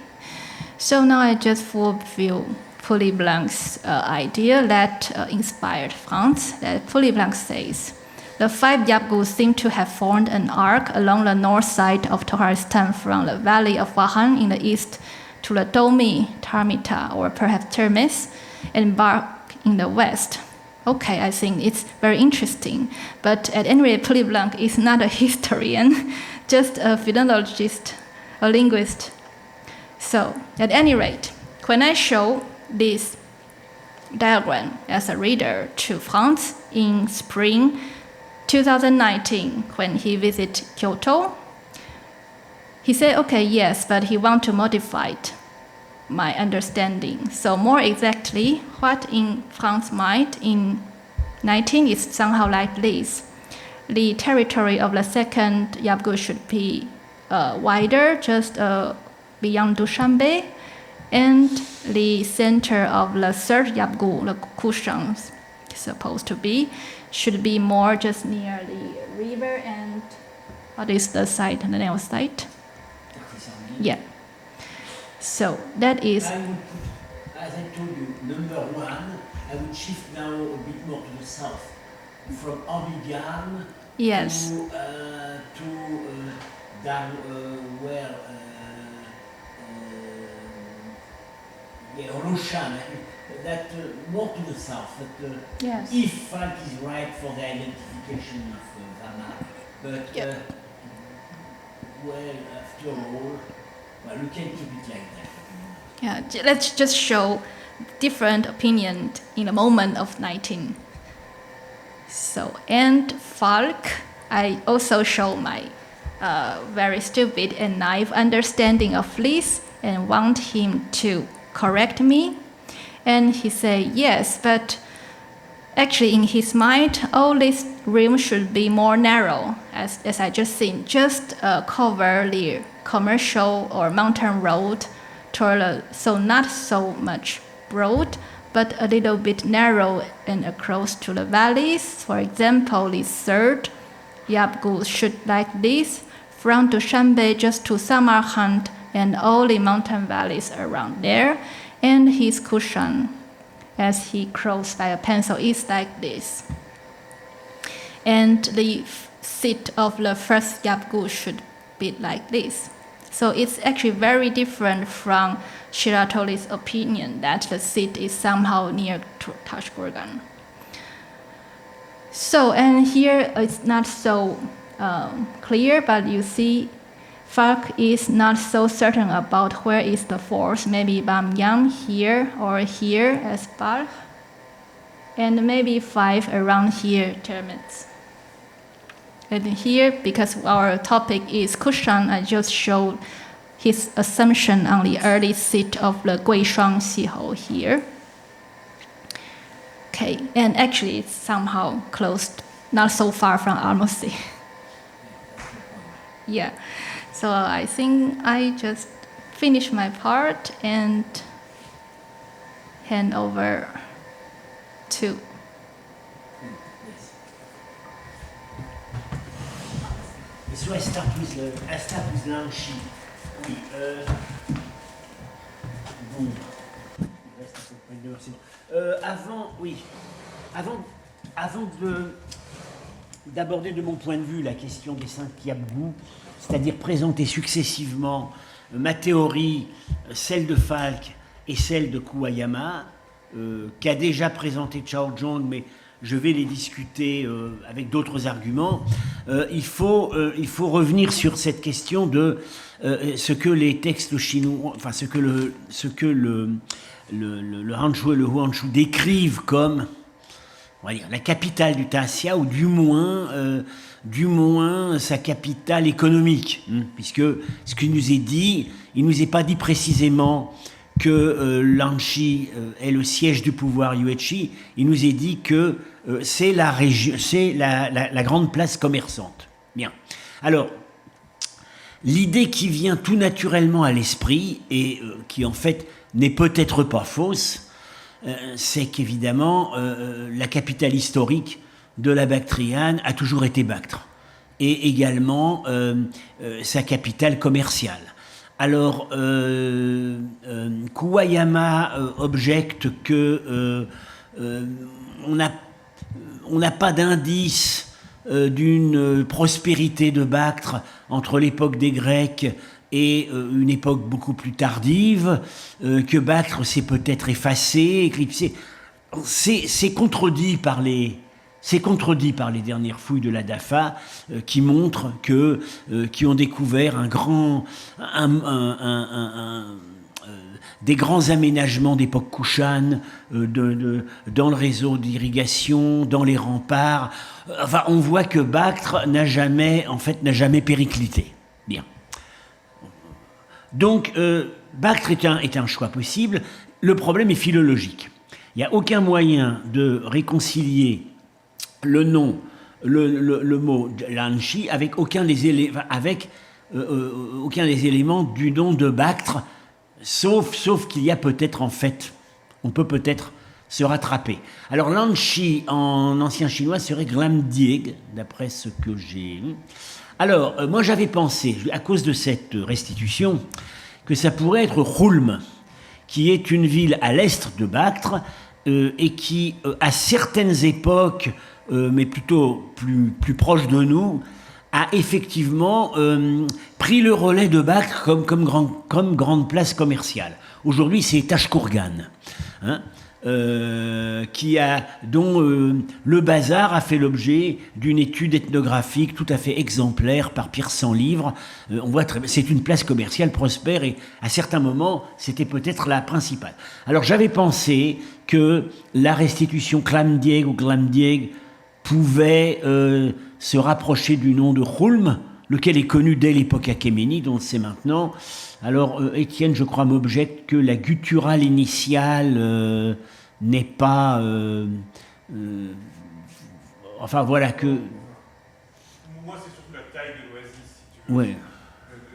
so now I just fulfill Pouilly-Blanc's idea that inspired Franz. That Pouilly-Blanc says, the five Yabgus seem to have formed an arc along the north side of Toharistan from the valley of Wahan in the east to the Domi, Tarmita, or perhaps Termes, and Bark in the west. Okay, I think it's very interesting. But at any rate, Pouilly-Blanc is not a historian, just a philologist, a linguist. So, at any rate, when I show this diagram as a reader to Franz in spring 2019, when he visited Kyoto, he said, okay, yes, but he want to modify it, my understanding. So more exactly, what in France's mind in 19 is somehow like this. The territory of the second Yabgu should be wider, just beyond Dushanbe, and the center of the third Yabgu, the Kushan, supposed to be, should be more just near the river and what is the site, the nail site? Yeah. So that is. I would put, as I told you, number one, I would shift now a bit more to the south, from Ambigam Yes. to down where Roshan, that more to the south. That Yes. if Falk is right for the identification of Vama, but Yep. well, after all, well, we can keep it like that. Yeah, let's just show different opinion in the moment of 19. So, and Falk, I also show my very stupid and naive understanding of this and want him to correct me. And he said, yes, but actually in his mind, all this rim should be more narrow, as I just seen, just cover the commercial or mountain road, so not so much broad, but a little bit narrow and across to the valleys. For example, the third Yabgu should like this, from Dushanbe just to Samarkand and all the mountain valleys around there, and his Kushan, as he crossed by a pencil, is like this. And the seat of the first Yabgu should be like this. So it's actually very different from Shiratori's opinion that the seat is somehow near to Tashkurgan. So, and here it's not so clear, but you see Falk is not so certain about where is the force. Maybe Bamyang here or here as Balkh, and maybe 5 around here terminates. And here, because our topic is Kushan, I just showed his assumption on the early seat of the Guishuang Xihou here. Okay, and actually it's somehow close, not so far from Almosi. Yeah, so I think I just finish my part and hand over to. So I start with Lanchi. Oui. Bon. Il reste à peu près une heure, c'est bon. Avant d'aborder de mon point de vue la question des 5 Yabgu, c'est-à-dire présenter successivement ma théorie, celle de Falk et celle de Kuwayama, qu'a déjà présenté Chao Zhong, mais je vais les discuter avec d'autres arguments. Il faut revenir sur cette question de ce que les textes chinois, enfin ce que le Hanzhou et le Huangshu décrivent comme, on va dire, la capitale du Taxia, ou du moins sa capitale économique, puisque ce qui nous est dit, il nous est pas dit précisément que Lanchi est le siège du pouvoir Yuezhi. Il nous est dit que c'est la région, c'est la grande place commerçante. Bien. Alors, l'idée qui vient tout naturellement à l'esprit et qui en fait n'est peut-être pas fausse, c'est qu'évidemment la capitale historique de la Bactriane a toujours été Bactre, et également sa capitale commerciale. Alors, Kuwayama objecte que on n'a pas d'indice d'une prospérité de Bactre entre l'époque des Grecs et une époque beaucoup plus tardive, que Bactre s'est peut-être effacé, éclipsé. C'est contredit par les dernières fouilles de la Dafa qui montrent qui ont découvert des grands aménagements d'époque Kushan dans le réseau d'irrigation, dans les remparts. Enfin, on voit que Bactre n'a jamais périclité. Bien. Donc, Bactre est un choix possible. Le problème est philologique. Il n'y a aucun moyen de réconcilier le nom, le mot Lanchi avec aucun des éléments du nom de Bactre, sauf qu'il y a peut-être en fait, on peut peut-être se rattraper. Alors Lanchi en ancien chinois serait Glamdieg, d'après ce que j'ai lu. Alors, moi j'avais pensé, à cause de cette restitution, que ça pourrait être Hulm, qui est une ville à l'est de Bactre, et qui, à certaines époques, mais plutôt plus proche de nous, a effectivement pris le relais de Bactre comme grande place commerciale. Aujourd'hui, c'est Tashkourgan, hein, dont le bazar a fait l'objet d'une étude ethnographique tout à fait exemplaire par Pierre Centlivre. On voit c'est une place commerciale prospère et à certains moments, c'était peut-être la principale. Alors j'avais pensé que la restitution Clamdieg ou Glamdieg pouvait se rapprocher du nom de Hulm, lequel est connu dès l'époque achéménide, on le sait maintenant. Alors Étienne, je crois, m'objecte que la gutturale initiale n'est pas... enfin voilà que... Moi, c'est surtout la taille de l'oasis, si tu veux. Ouais.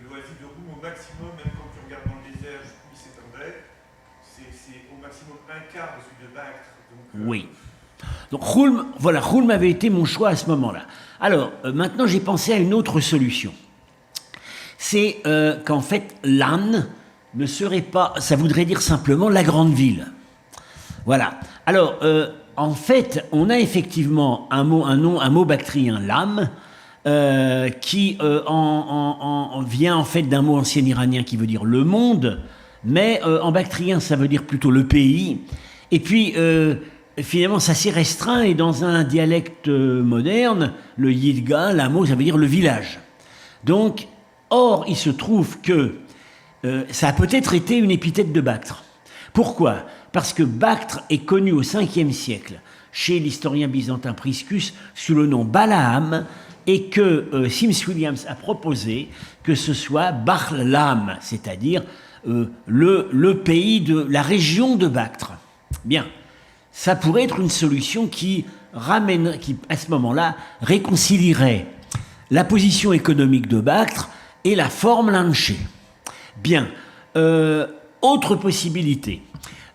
L'oasis de Hulm, au maximum, même quand tu regardes dans le désert jusqu'où il s'étendrait, c'est au maximum un quart de celui de Bactre. Donc, oui. Donc Hulm avait été mon choix à ce moment-là. Alors, maintenant j'ai pensé à une autre solution. C'est qu'en fait, Lan ne serait pas, ça voudrait dire simplement la grande ville. Voilà. Alors, en fait, on a effectivement un mot bactrien, Lam, qui vient en fait d'un mot ancien iranien qui veut dire le monde, mais en bactrien ça veut dire plutôt le pays. Et puis, finalement, ça s'est restreint et dans un dialecte moderne, le Yidga, Lamo, ça veut dire le village. Donc, or, il se trouve que ça a peut-être été une épithète de Bactre. Pourquoi ? Parce que Bactre est connu au 5e siècle chez l'historien byzantin Priscus sous le nom Balaam et que Sims Williams a proposé que ce soit Barlam, c'est-à-dire le pays de la région de Bactre. Bien. Ça pourrait être une solution qui, à ce moment-là, réconcilierait la position économique de Bactre et la forme lanchée. Bien. Autre possibilité.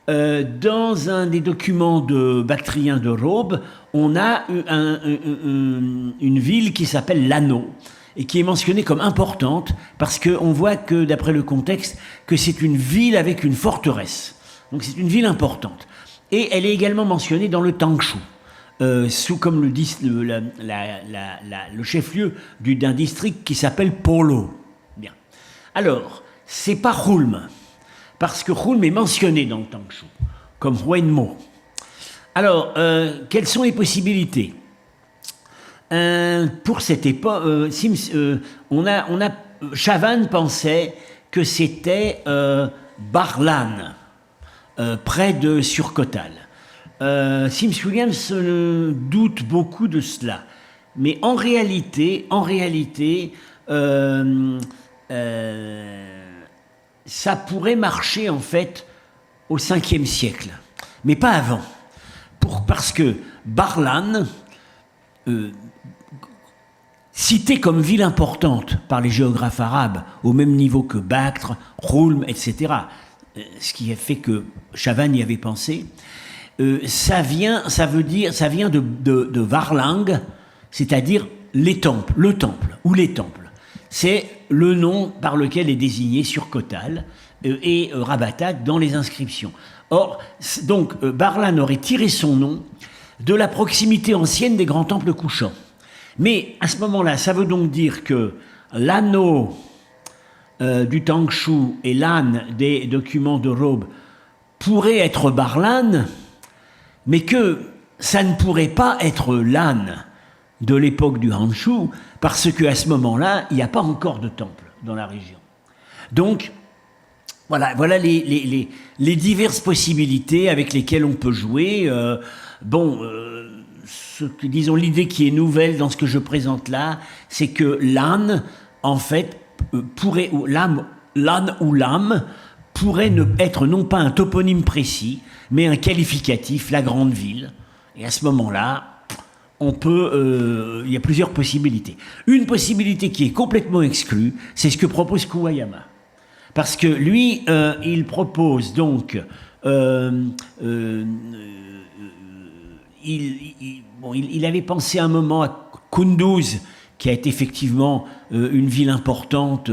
Dans un des documents bactriens de Rhodes, on a une ville qui s'appelle Lano et qui est mentionnée comme importante parce qu'on voit que, d'après le contexte, que c'est une ville avec une forteresse. Donc c'est une ville importante. Et elle est également mentionnée dans le Tangshu, comme le dit le chef-lieu d'un district qui s'appelle Polo. Bien. Alors, c'est pas Hulm, parce que Hulm est mentionné dans le Tangshu, comme Huenmo. Alors, quelles sont les possibilités ? Pour cette époque, Chavannes pensait que c'était Barlan, près de Surcotal. Sims Williams doute beaucoup de cela. Mais en réalité, ça pourrait marcher en fait au 5e siècle, mais pas avant. Parce que Barlan, cité comme ville importante par les géographes arabes, au même niveau que Bactre, Hulm, etc., ce qui a fait que Chavannes y avait pensé, ça vient de Varlang, c'est-à-dire les temples, le temple ou les temples. C'est le nom par lequel est désigné Surcotal et Rabatak dans les inscriptions. Or, donc, Barlan aurait tiré son nom de la proximité ancienne des grands temples couchants. Mais à ce moment-là, ça veut donc dire que l'anneau du Tangshu et l'âne des documents de Rhodes pourrait être Barlan, mais que ça ne pourrait pas être l'âne de l'époque du Hanshu, parce qu'à ce moment-là, il n'y a pas encore de temple dans la région. Donc, voilà les diverses possibilités avec lesquelles on peut jouer. Disons, l'idée qui est nouvelle dans ce que je présente là, c'est que l'âne, en fait, l'âme Lan ou Lam pourrait être non pas un toponyme précis, mais un qualificatif, la grande ville. Et à ce moment-là, il y a plusieurs possibilités. Une possibilité qui est complètement exclue, c'est ce que propose Kuwayama. Parce que lui, il propose donc... il avait pensé un moment à Kunduz, qui a été effectivement une ville importante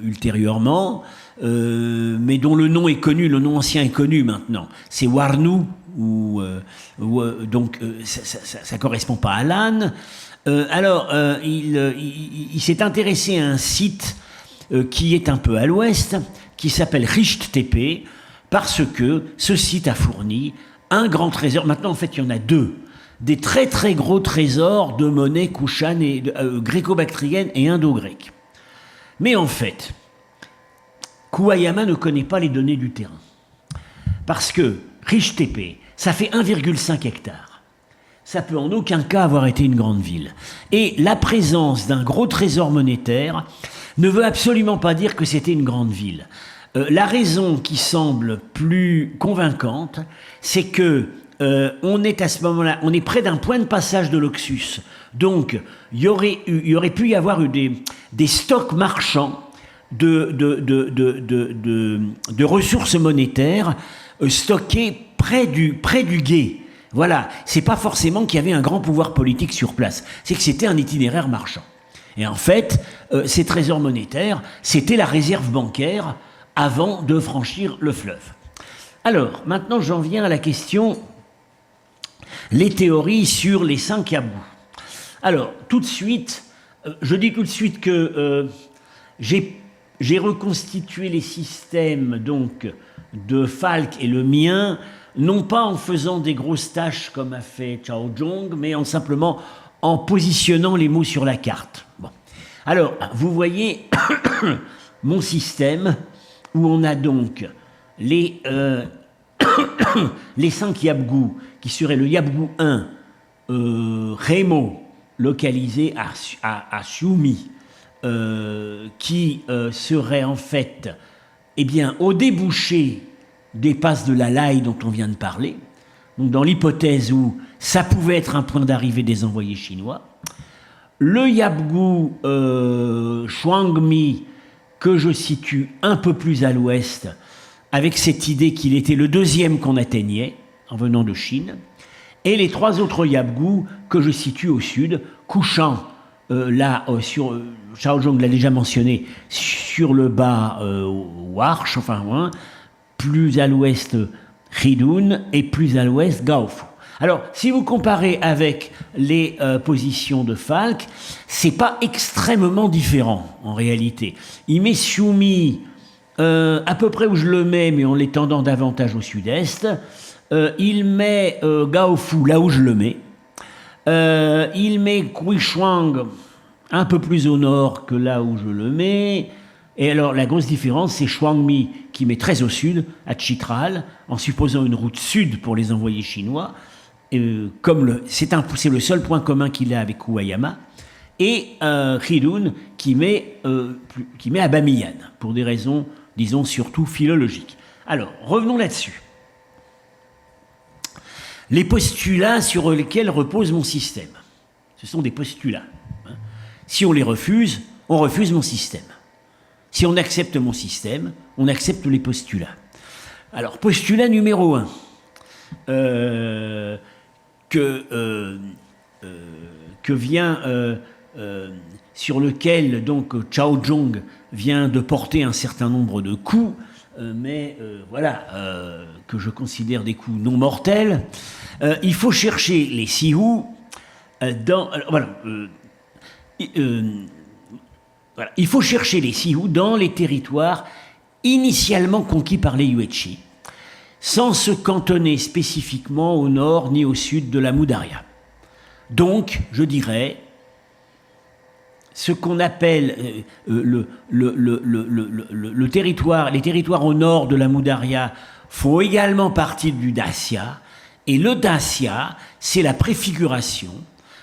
ultérieurement, mais dont le nom est connu, le nom ancien est connu maintenant. C'est Warnou, donc ça ne correspond pas à Lan. Il s'est intéressé à un site qui est un peu à l'ouest, qui s'appelle Risht Tepe, parce que ce site a fourni un grand trésor. Maintenant, en fait, il y en a deux. Des très très gros trésors de monnaie kushan et gréco-bactrienne et indo-grecque. Mais en fait, Kuwayama ne connaît pas les données du terrain. Parce que Risht Tepe, ça fait 1,5 hectare. Ça peut en aucun cas avoir été une grande ville. Et la présence d'un gros trésor monétaire ne veut absolument pas dire que c'était une grande ville. La raison qui semble plus convaincante, c'est que on est à ce moment-là, on est près d'un point de passage de l'Oxus. Donc, il y aurait pu y avoir eu des stocks marchands de ressources monétaires stockées près du gué. Voilà, c'est pas forcément qu'il y avait un grand pouvoir politique sur place, c'est que c'était un itinéraire marchand. Et en fait, ces trésors monétaires, c'était la réserve bancaire avant de franchir le fleuve. Alors, maintenant j'en viens à la question, les théories sur les 5 yabgous. Alors, tout de suite, je dis tout de suite que j'ai reconstitué les systèmes donc de Falk et le mien, non pas en faisant des grosses tâches comme a fait Chao Zhong, mais simplement en positionnant les mots sur la carte. Bon. Alors, vous voyez mon système où on a donc les 5 yabgous qui seraient le yabgou 1, Remo, localisé à Xiumi, qui serait en fait au débouché des passes de la Lai dont on vient de parler, donc dans l'hypothèse où ça pouvait être un point d'arrivée des envoyés chinois. Le yabgou Shuangmi, que je situe un peu plus à l'ouest, avec cette idée qu'il était le deuxième qu'on atteignait en venant de Chine, et les 3 autres yabgous que je situe au sud, Kushan, sur Chao Zhong l'a déjà mentionné, sur le bas Warsh, plus à l'ouest Ridun et plus à l'ouest Gaofu. Alors, si vous comparez avec les positions de Falk, c'est pas extrêmement différent en réalité. Il met Xiumi à peu près où je le mets, mais en l'étendant davantage au sud-est. Il met Gaofu là où je le mets. Il met Guishuang un peu plus au nord que là où je le mets. Et alors, la grosse différence, c'est Shuangmi qui met très au sud, à Chitral, en supposant une route sud pour les envoyés chinois. C'est le seul point commun qu'il a avec Kuwayama. Et Ridun qui met à Bamiyan, pour des raisons, disons, surtout philologiques. Alors, revenons là-dessus. Les postulats sur lesquels repose mon système. Ce sont des postulats. Si on les refuse, on refuse mon système. Si on accepte mon système, on accepte les postulats. Alors, postulat numéro 1. Sur lequel donc Chao Zhong vient de porter un certain nombre de coups, que je considère des coups non mortels. Il faut chercher les Sihu il faut chercher les Sihu dans les territoires initialement conquis par les Yuezhi, sans se cantonner spécifiquement au nord ni au sud de la Mudaria. Donc, je dirais, ce qu'on appelle les territoires au nord de la Mudaria font également partie du Dacia, et le Dacia, c'est la préfiguration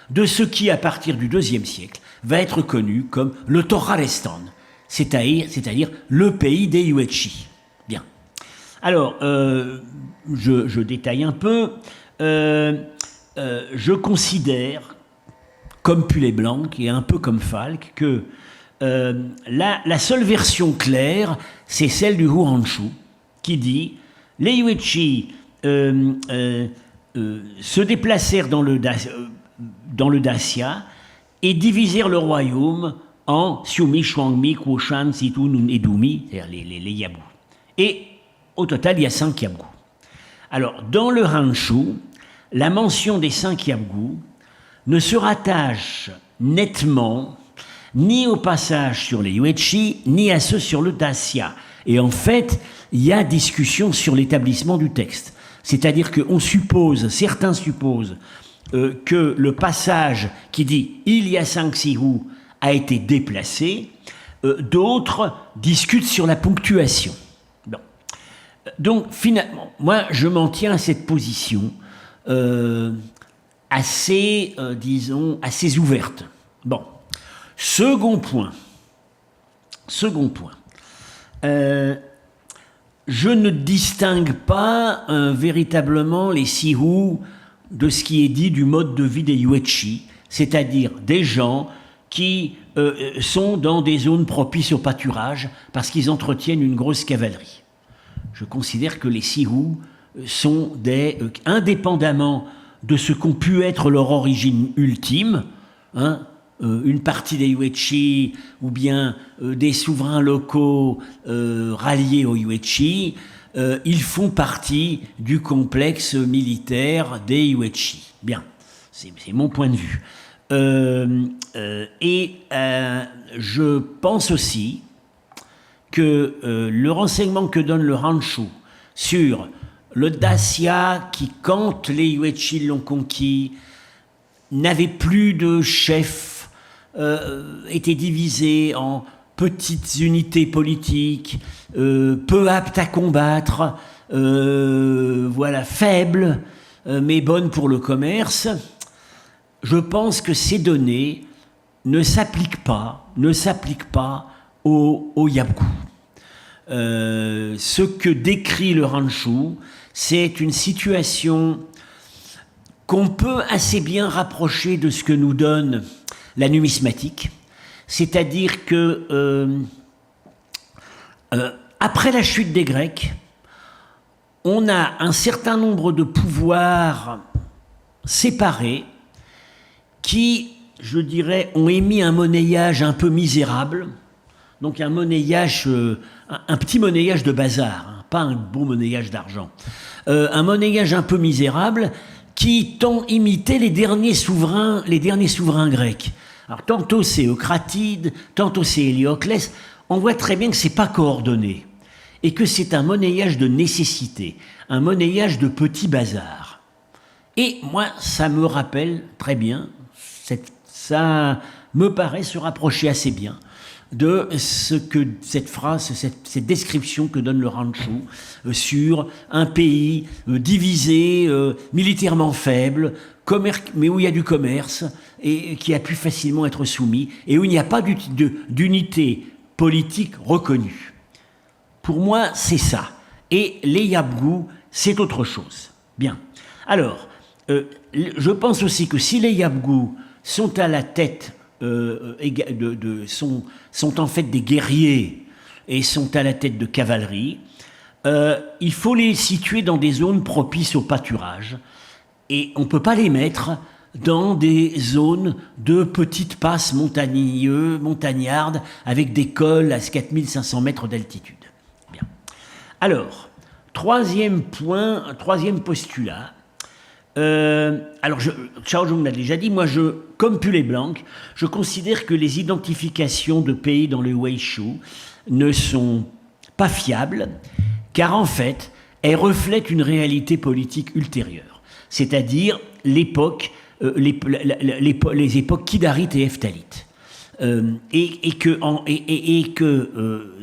de ce qui, à partir du IIe siècle, va être connu comme le Torarestan, c'est-à-dire le pays des Yuezhi. Bien. Alors, je détaille un peu. Je considère, comme Pulet-Blanc et un peu comme Falk, que la seule version claire, c'est celle du Huangshu, qui dit les Yuezhi se déplacèrent dans le Dacia et divisèrent le royaume en Xiumi, Shuangmi, Quoshan, Situn et Dumi, c'est-à-dire les Yabgu. Et au total, il y a 5 Yabgu. Alors, dans le Hanshu, la mention des 5 Yabgu ne se rattache nettement ni au passage sur les Yuezhi, ni à ceux sur le Dacia. Et en fait, il y a discussion sur l'établissement du texte. C'est-à-dire qu'on suppose, certains supposent, que le passage qui dit « il y a 5 Sihu » a été déplacé, d'autres discutent sur la ponctuation. Bon. Donc finalement, moi je m'en tiens à cette position assez ouverte. Bon. Second point. Je ne distingue pas véritablement les Sihu de ce qui est dit du mode de vie des Yuezhi, c'est-à-dire des gens qui sont dans des zones propices au pâturage parce qu'ils entretiennent une grosse cavalerie. Je considère que les Sihu sont indépendamment de ce qu'ont pu être leur origine ultime, une partie des Yuezhi ou bien des souverains locaux ralliés aux Yuezhi, ils font partie du complexe militaire des Yuezhi. Bien, c'est mon point de vue. Je pense aussi que le renseignement que donne le Hanshu sur le Dacia qui, quand les Yuezhi l'ont conquis, n'avait plus de chef, était divisé en petites unités politiques, peu aptes à combattre, faibles, mais bonnes pour le commerce. Je pense que ces données ne s'appliquent pas aux Yabgu. Ce que décrit le Hanshu, c'est une situation qu'on peut assez bien rapprocher de ce que nous donne la numismatique, c'est-à-dire que après la chute des Grecs, on a un certain nombre de pouvoirs séparés qui, je dirais, ont émis un monnayage un peu misérable, donc un monnayage, un petit monnayage de bazar, pas un beau monnayage d'argent, un monnayage un peu misérable qui tend imiter les derniers souverains grecs. Alors tantôt c'est Eucratide, tantôt c'est Hélioclès. On voit très bien que c'est pas coordonné et que c'est un monnayage de nécessité, un monnayage de petit bazar. Et moi, ça me rappelle très bien, ça me paraît se rapprocher assez bien de ce que cette phrase, cette description que donne le Hanshu sur un pays divisé, militairement faible, mais où il y a du commerce et qui a pu facilement être soumis et où il n'y a pas d'unité politique reconnue. Pour moi, c'est ça. Et les Yabgu, c'est autre chose. Bien. Alors, je pense aussi que si les Yabgu sont à la tête, sont en fait des guerriers et sont à la tête de cavalerie, il faut les situer dans des zones propices au pâturage. Et on ne peut pas les mettre dans des zones de petites passes montagnardes avec des cols à 4500 mètres d'altitude. Bien. Alors, troisième postulat. Chao Jung l'a déjà dit, moi, comme Pulet-Blanc, je considère que les identifications de pays dans le Weishu ne sont pas fiables, car en fait, elles reflètent une réalité politique ultérieure. C'est-à-dire les époques kidarites et hephthalites.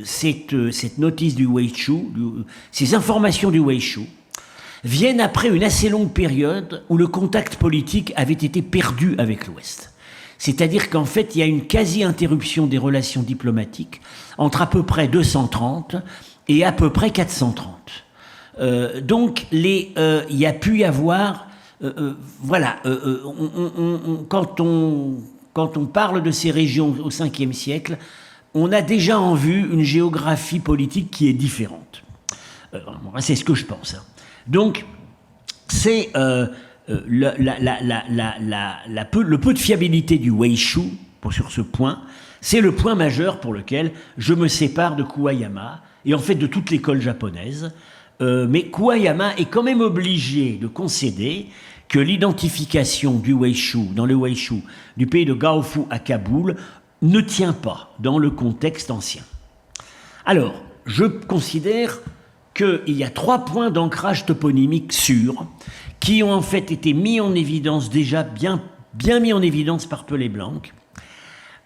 Cette notice du Weishu, ces informations du Weishu, viennent après une assez longue période où le contact politique avait été perdu avec l'Ouest. C'est-à-dire qu'en fait, il y a une quasi-interruption des relations diplomatiques entre à peu près 230 et à peu près 430. Donc, il y a pu y avoir... quand on parle de ces régions au 5e siècle, on a déjà en vue une géographie politique qui est différente. C'est ce que je pense. Donc, c'est le peu de fiabilité du Weishu, sur ce point, c'est le point majeur pour lequel je me sépare de Kuwayama, et en fait de toute l'école japonaise. Mais Kuwayama est quand même obligé de concéder que l'identification du Weishu, dans le Weishu, du pays de Gaofu à Kaboul, ne tient pas dans le contexte ancien. Alors, je considère qu'il y a 3 points d'ancrage toponymique sûrs qui ont en fait été mis en évidence, déjà bien mis en évidence par Pelé-Blanc.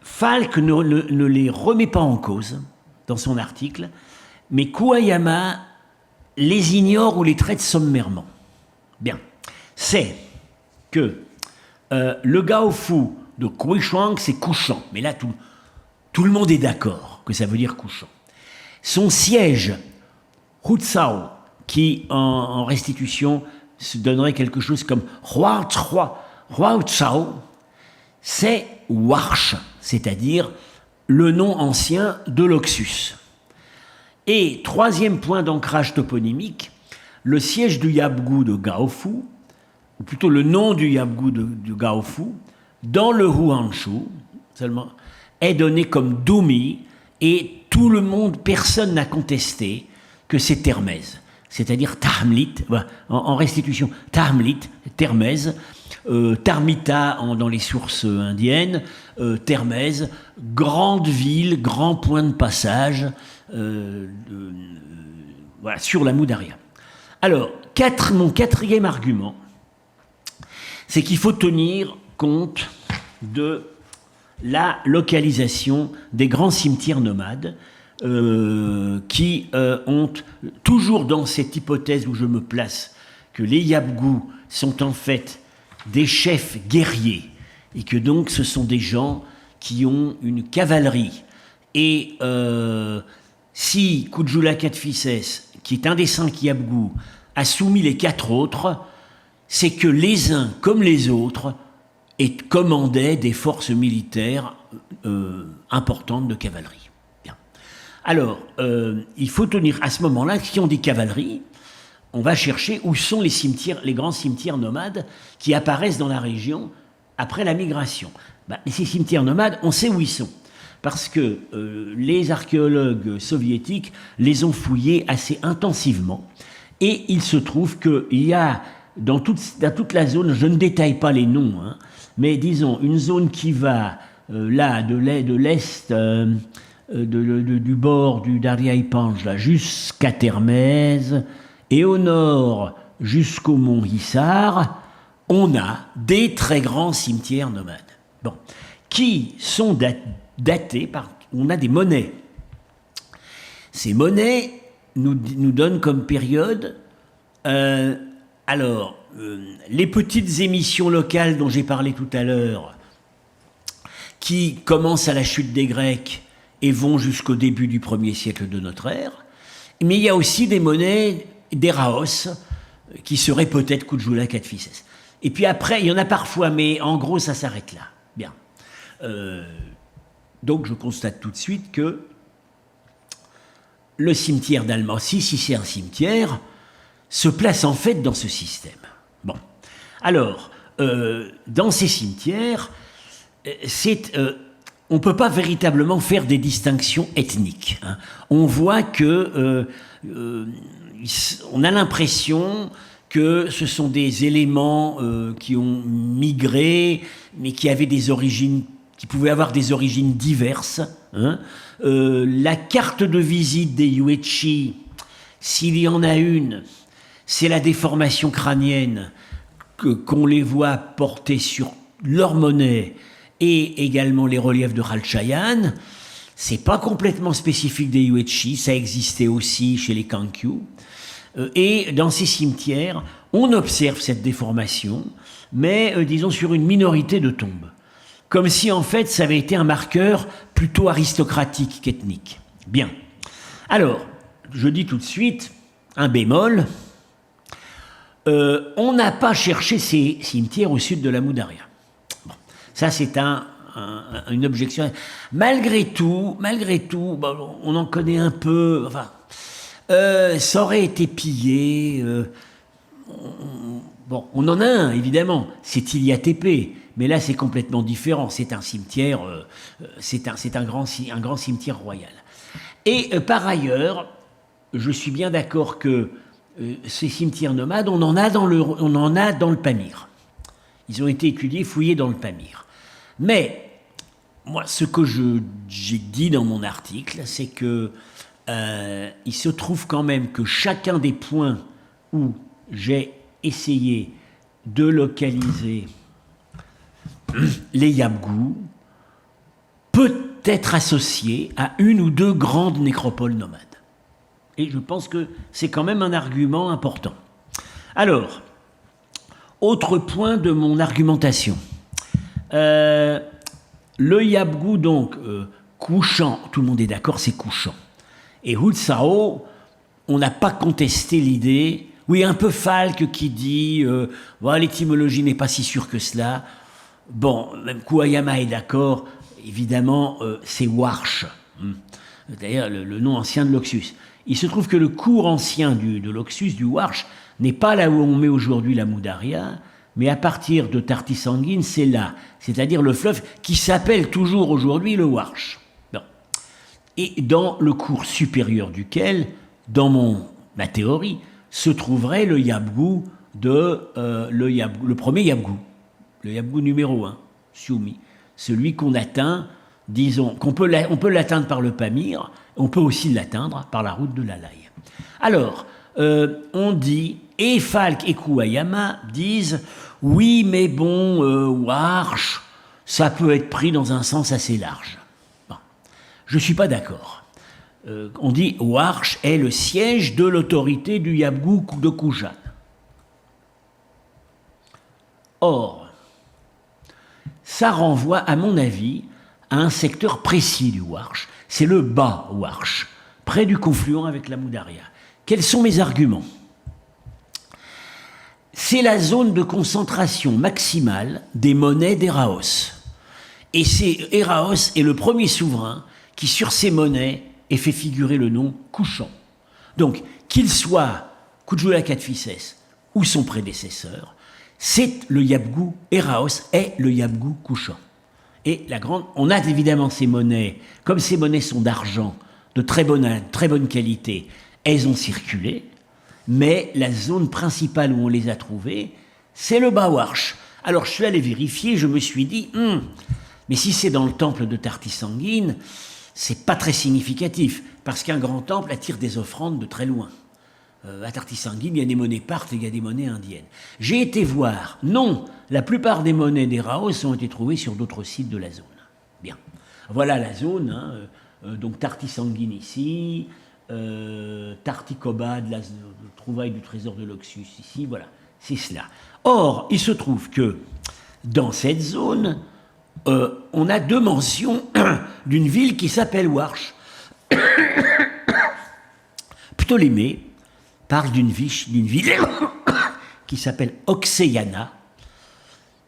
Falk ne les remet pas en cause dans son article, mais Kuwayama les ignore ou les traite sommairement. Bien, c'est que le Gaofu de Kuishuang, c'est couchant. Mais là, tout le monde est d'accord que ça veut dire couchant. Son siège, Hutsao, qui en restitution se donnerait quelque chose comme Huaotsao, c'est Warsh, c'est-à-dire le nom ancien de l'Oxus. Et 3e point d'ancrage toponymique, le siège du Yabgu de Gaofu, ou plutôt le nom du Yabgu de Gaofu, dans le Huanshu, seulement, est donné comme Dumi, et tout le monde, personne n'a contesté que c'est Termez, c'est-à-dire Tarmlit, en restitution, Tarmlit, Termez, Tarmita dans les sources indiennes, Termez, grande ville, grand point de passage, sur la Moudaria. Alors, mon 4e argument, c'est qu'il faut tenir compte de la localisation des grands cimetières nomades qui ont, toujours dans cette hypothèse où je me place, que les Yabgu sont en fait des chefs guerriers et que donc ce sont des gens qui ont une cavalerie. Et si Kujula Kadphises, qui est un des 5 Yabgu, a soumis les 4 autres, c'est que les uns comme les autres commandaient des forces militaires importantes de cavalerie. Bien. Alors, il faut tenir à ce moment-là, si on dit cavalerie, on va chercher où sont les grands cimetières nomades qui apparaissent dans la région après la migration. Ces cimetières nomades, on sait où ils sont, parce que les archéologues soviétiques les ont fouillés assez intensivement, et il se trouve qu'il y a dans toute la zone, je ne détaille pas les noms, mais disons une zone qui va de l'est du bord du Dariaï Panj jusqu'à Termez, et au nord jusqu'au mont Hissar, on a des très grands cimetières nomades. Bon, qui sont datés par... On a des monnaies. Ces monnaies nous donnent comme période... les petites émissions locales dont j'ai parlé tout à l'heure, qui commencent à la chute des Grecs et vont jusqu'au début du 1er siècle de notre ère, mais il y a aussi des monnaies d'Eraos, qui seraient peut-être Kujula Kadphises. Et puis après, il y en a parfois, mais en gros, ça s'arrête là. Bien. Donc je constate tout de suite que le cimetière d'Almasy, si c'est un cimetière, se place en fait dans ce système. Bon. Alors, dans ces cimetières, on ne peut pas véritablement faire des distinctions ethniques. On voit que... on a l'impression que ce sont des éléments qui ont migré, mais qui avaient des origines, qui pouvaient avoir des origines diverses. La carte de visite des Yuechi, s'il y en a une, c'est la déformation crânienne qu'on les voit porter sur leur monnaie, et également les reliefs de Khalchayan. C'est pas complètement spécifique des Yuechi, ça existait aussi chez les Kankyu. Et dans ces cimetières, on observe cette déformation, mais disons sur une minorité de tombes. comme si en fait ça avait été un marqueur plutôt aristocratique qu'ethnique. Bien. Alors, je dis tout de suite, un bémol, on n'a pas cherché ces cimetières au sud de la Moudaria. Bon, ça c'est une objection. Malgré tout, bon, on en connaît un peu, enfin, ça aurait été pillé. Bon, on en a un, évidemment, c'est Ilia Tepe, mais là c'est complètement différent. C'est un cimetière, c'est un grand cimetière royal. Et par ailleurs, je suis bien d'accord que ces cimetières nomades, on en a dans le Pamir. Ils ont été étudiés, fouillés dans le Pamir. Mais moi, ce que j'ai dit dans mon article, c'est que il se trouve quand même que chacun des points où j'ai essayé de localiser les Yabgou peut être associé à une ou deux grandes nécropoles nomades. Et je pense que c'est quand même un argument important. Alors, autre point de mon argumentation. Le Yabgou, donc, couchant, tout le monde est d'accord, c'est couchant. Et Hulsao, on n'a pas contesté l'idée. Oui, un peu Falk qui dit voilà, l'étymologie n'est pas si sûre que cela. Bon, même Kouayama est d'accord. Évidemment, c'est Warsh. D'ailleurs, le nom ancien de l'Oxus. Il se trouve que le cours ancien de l'Oxus, du Warsh, n'est pas là où on met aujourd'hui la Moudaria, mais à partir de Tarti-Sanguine, c'est là. C'est-à-dire le fleuve qui s'appelle toujours aujourd'hui le Warsh. Bon. Et dans le cours supérieur duquel, dans ma théorie, se trouverait le Yabgou le premier Yabgou, le Yabgou numéro 1, Sioumi, celui qu'on atteint, disons, on peut l'atteindre par le Pamir, on peut aussi l'atteindre par la route de la Laye. Alors, on dit, et Falk et Kouayama disent, oui, mais bon, Warsh, ça peut être pris dans un sens assez large. Bon, je ne suis pas d'accord. On dit Warsh est le siège de l'autorité du Yabgou de Koujan. Or, ça renvoie, à mon avis, à un secteur précis du Warsh. C'est le bas Warsh, près du confluent avec la Moudaria. Quels sont mes arguments ? C'est la zone de concentration maximale des monnaies d'Eraos. Et Eraos est le premier souverain qui, sur ces monnaies, ait fait figurer le nom Couchant. Donc, qu'il soit Kujula Kadphises ou son prédécesseur, c'est le Yabgou, Eraos est le Yabgou Couchant. Et on a évidemment ces monnaies, comme ces monnaies sont d'argent, de très bonne qualité, elles ont circulé, mais la zone principale où on les a trouvées, c'est le Bawarsh. Alors je suis allé vérifier, je me suis dit, mais si c'est dans le temple de Tarti-Sanguine, c'est pas très significatif, parce qu'un grand temple attire des offrandes de très loin. À Tarti-Sanguine, il y a des monnaies parthes et il y a des monnaies indiennes. J'ai été voir, non, la plupart des monnaies des Raos ont été trouvées sur d'autres sites de la zone. Bien. Voilà la zone, donc Tarti-Sanguine ici, Tarti-Koba, de la trouvaille du trésor de l'Oxus ici, voilà, c'est cela. Or, il se trouve que dans cette zone, on a deux mentions d'une ville qui s'appelle Warsh. Ptolémée parle d'une ville qui s'appelle Oxéiana.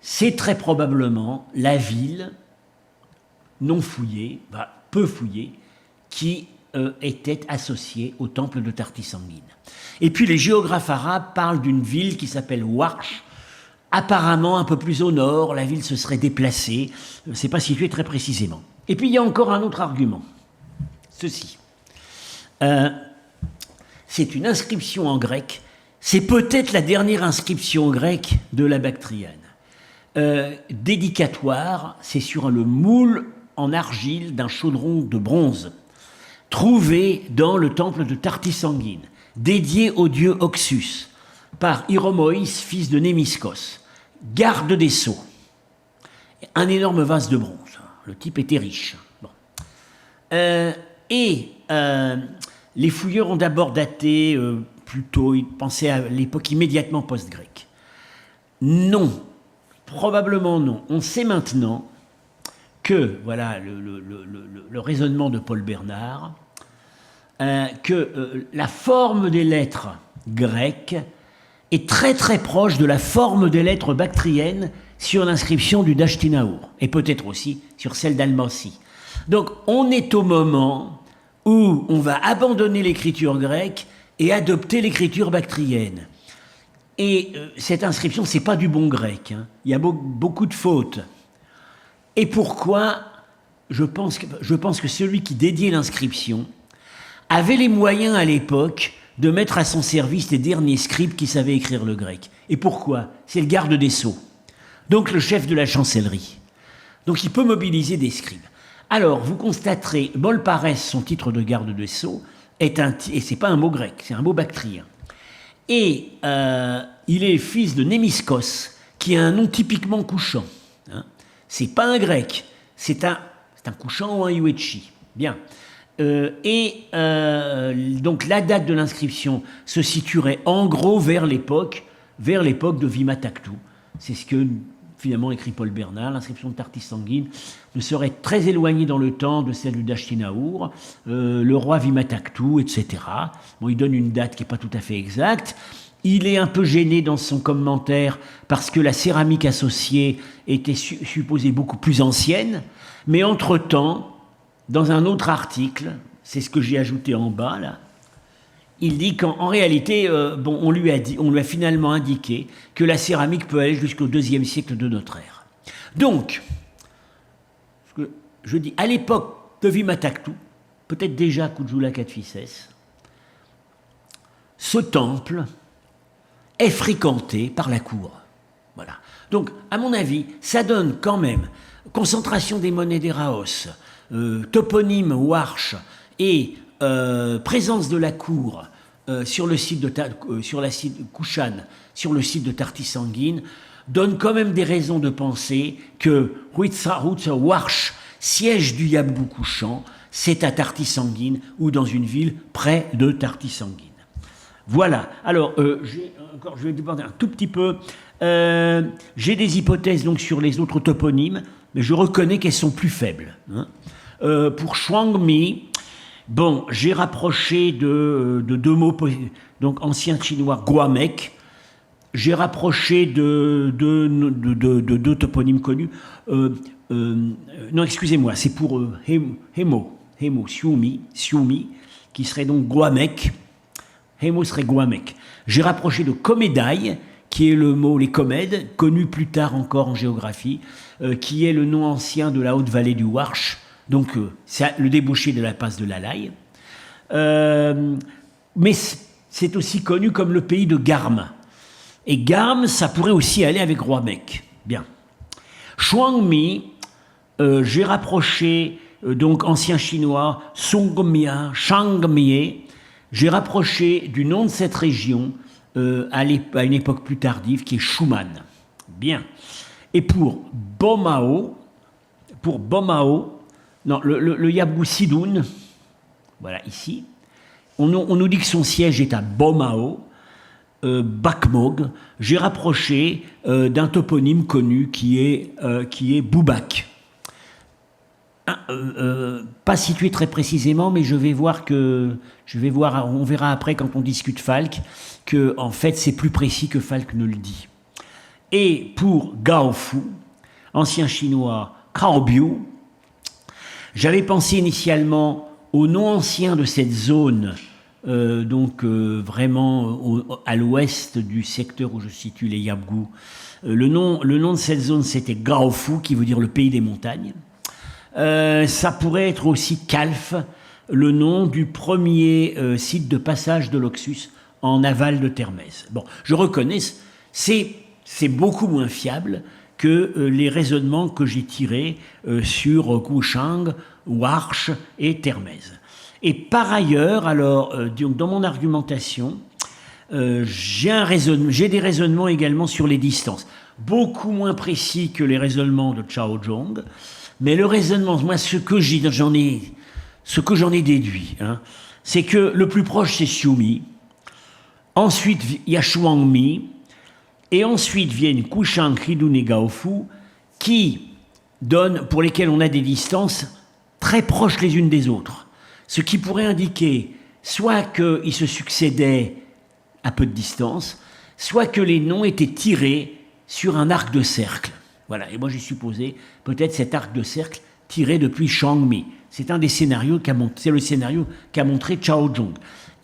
C'est très probablement la ville non fouillée, peu fouillée, qui était associée au temple de Tarti-Sanguine. Et puis les géographes arabes parlent d'une ville qui s'appelle Warsh. Apparemment, un peu plus au nord, la ville se serait déplacée. C'est pas situé très précisément. Et puis il y a encore un autre argument. Ceci. C'est une inscription en grec. C'est peut-être la dernière inscription grecque de la Bactriane. Dédicatoire, c'est sur le moule en argile d'un chaudron de bronze, trouvé dans le temple de Tarti-Sanguine, dédié au dieu Oxus, par Hiromoïs, fils de Némiscos, garde des sceaux. Un énorme vase de bronze. Le type était riche. Bon. Les fouilleurs ont d'abord daté plutôt, ils pensaient à l'époque immédiatement post-grecque. Non, probablement non. On sait maintenant que, voilà le raisonnement de Paul Bernard, que la forme des lettres grecques est très très proche de la forme des lettres bactriennes sur l'inscription du Dashtinaour, et peut-être aussi sur celle d'Almasy. Donc on est au moment où on va abandonner l'écriture grecque et adopter l'écriture bactrienne. Et cette inscription, c'est pas du bon grec, hein. Il y a beaucoup de fautes. Et pourquoi? Je pense que celui qui dédiait l'inscription avait les moyens à l'époque de mettre à son service les derniers scribes qui savaient écrire le grec. Et pourquoi? C'est le garde des Sceaux, donc le chef de la chancellerie. Donc il peut mobiliser des scribes. Alors, vous constaterez, Bolparès, son titre de garde des Sceaux, et c'est pas un mot grec, c'est un mot bactrien. Et il est fils de Némiscos, qui a un nom typiquement couchant. Hein. C'est pas un grec, c'est un couchant ou un yuechi. Bien. Donc la date de l'inscription se situerait en gros vers l'époque de Vimataktu. C'est ce que finalement écrit Paul Bernard. L'inscription de Tartis sanguine ne serait très éloignée dans le temps de celle du Dashtinaour, le roi Vimataktu, etc. Bon, il donne une date qui n'est pas tout à fait exacte. Il est un peu gêné dans son commentaire parce que la céramique associée était supposée beaucoup plus ancienne, mais entre-temps, dans un autre article, c'est ce que j'ai ajouté en bas là, il dit qu'en réalité, on lui a finalement indiqué que la céramique peut aller jusqu'au IIe siècle de notre ère. Donc, je dis, à l'époque de Vimataktu, peut-être déjà Kujula Kadphises, ce temple est fréquenté par la cour. Voilà. Donc, à mon avis, ça donne quand même concentration des monnaies des Raos, toponyme Warsh et présence de la cour sur le site de Kushan, sur le site de Tartis sanguine, donne quand même des raisons de penser que Warsh, siège du Yabgou couchant, c'est à Tartis sanguine ou dans une ville près de Tartis sanguine. Voilà. Alors, je vais déborder un tout petit peu. J'ai des hypothèses donc sur les autres toponymes, mais je reconnais qu'elles sont plus faibles. Hein. Pour Shuangmi, bon, j'ai rapproché de deux mots, donc ancien chinois Guamek. J'ai rapproché de deux toponymes connus. Non, excusez-moi, c'est pour Hemo, Xiumi, qui serait donc Guamek. Hemo serait Guamek. J'ai rapproché de Comedai, qui est le mot les comèdes, connu plus tard encore en géographie, qui est le nom ancien de la haute vallée du Warsh, donc c'est le débouché de la passe de l'Alaï. Mais c'est aussi connu comme le pays de Garm. Et Garm, ça pourrait aussi aller avec Guamek. Bien. Shuangmi, j'ai rapproché, donc ancien chinois, Songmia, Shangmie. J'ai rapproché du nom de cette région à une époque plus tardive, qui est Shuman. Bien. Et pour Bomao, non, le Yabgou Sidoun, voilà, ici, on nous dit que son siège est à Bomao, Bakmog. J'ai rapproché d'un toponyme connu qui est Boubak. Pas situé très précisément, mais on verra après quand on discute Falk, que en fait c'est plus précis que Falk ne le dit. Et pour Gaofu, ancien chinois Kaobiu, j'avais pensé initialement au nom ancien de cette zone, vraiment à l'ouest du secteur où je situe les Yabgou. Le nom de cette zone, c'était Gaofu, qui veut dire le pays des montagnes. Ça pourrait être aussi Kalf, le nom du premier site de passage de l'Oxus en aval de Termès. Bon, je reconnais, c'est beaucoup moins fiable que les raisonnements que j'ai tirés sur Kuchang, Warsh et Termès. Et par ailleurs, alors, dans mon argumentation, j'ai des raisonnements également sur les distances, beaucoup moins précis que les raisonnements de Chao Zhong, mais le raisonnement, moi, ce que j'en ai déduit, hein, c'est que le plus proche, c'est Xiumi. Ensuite, il y a Shuangmi. Et ensuite viennent Kushang, Hidun et Gaofu, qui pour lesquels on a des distances très proches les unes des autres. Ce qui pourrait indiquer soit qu'ils se succédaient à peu de distance, soit que les noms étaient tirés sur un arc de cercle. Voilà, et moi j'ai supposé peut-être cet arc de cercle tiré depuis Shangmi. C'est un des scénarios c'est le scénario qu'a montré Chao Zhong.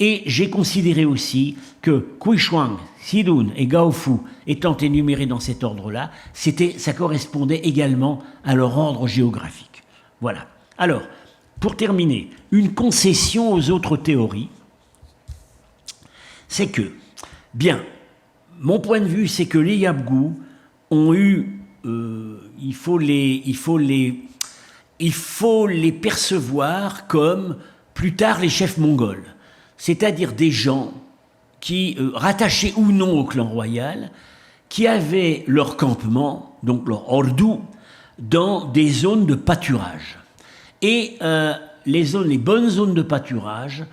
Et j'ai considéré aussi que Kuishuang, Sidun et Gaofu étant énumérés dans cet ordre-là, ça correspondait également à leur ordre géographique. Voilà. Alors, pour terminer, une concession aux autres théories, c'est que, bien, mon point de vue, c'est que les Yabgu ont eu, il faut les percevoir comme plus tard les chefs mongols, c'est-à-dire des gens qui, rattachés ou non au clan royal, qui avaient leur campement, donc leur ordu, dans des zones de pâturage. Et les bonnes zones de pâturage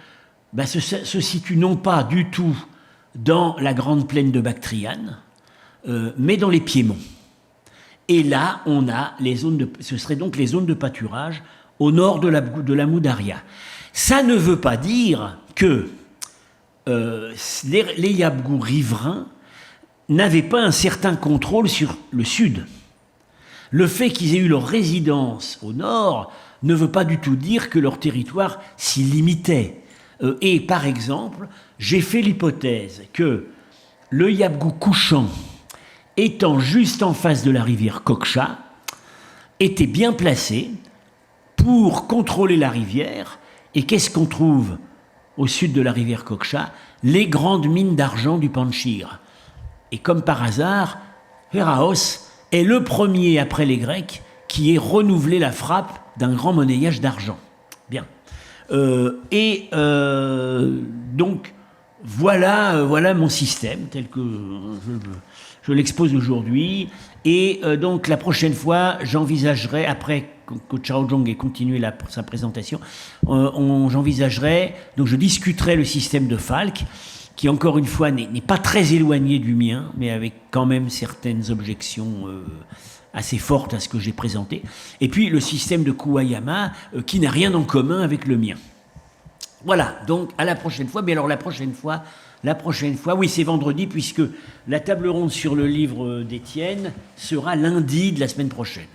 se situent non pas du tout dans la grande plaine de Bactriane, mais dans les piémonts. Et là, on a ce seraient donc les zones de pâturage au nord de la Moudaria. Ça ne veut pas dire que les Yabgu riverains n'avaient pas un certain contrôle sur le sud. Le fait qu'ils aient eu leur résidence au nord ne veut pas du tout dire que leur territoire s'y limitait. Et par exemple, j'ai fait l'hypothèse que le Yabgu couchant, étant juste en face de la rivière Koksha, était bien placé pour contrôler la rivière. Et qu'est-ce qu'on trouve au sud de la rivière Koksha? Les grandes mines d'argent du Panchir. Et comme par hasard, Héraos est le premier après les Grecs qui ait renouvelé la frappe d'un grand monnayage d'argent. Bien. Donc, voilà mon système tel que je l'expose aujourd'hui. Et donc, la prochaine fois, j'envisagerai, après que Chao Zhong ait continué sa présentation, je discuterai le système de Falk, qui encore une fois n'est pas très éloigné du mien, mais avec quand même certaines objections assez fortes à ce que j'ai présenté. Et puis le système de Kuwayama, qui n'a rien en commun avec le mien. Voilà, donc à la prochaine fois. Mais alors la prochaine fois, oui, c'est vendredi, puisque la table ronde sur le livre d'Étienne sera lundi de la semaine prochaine.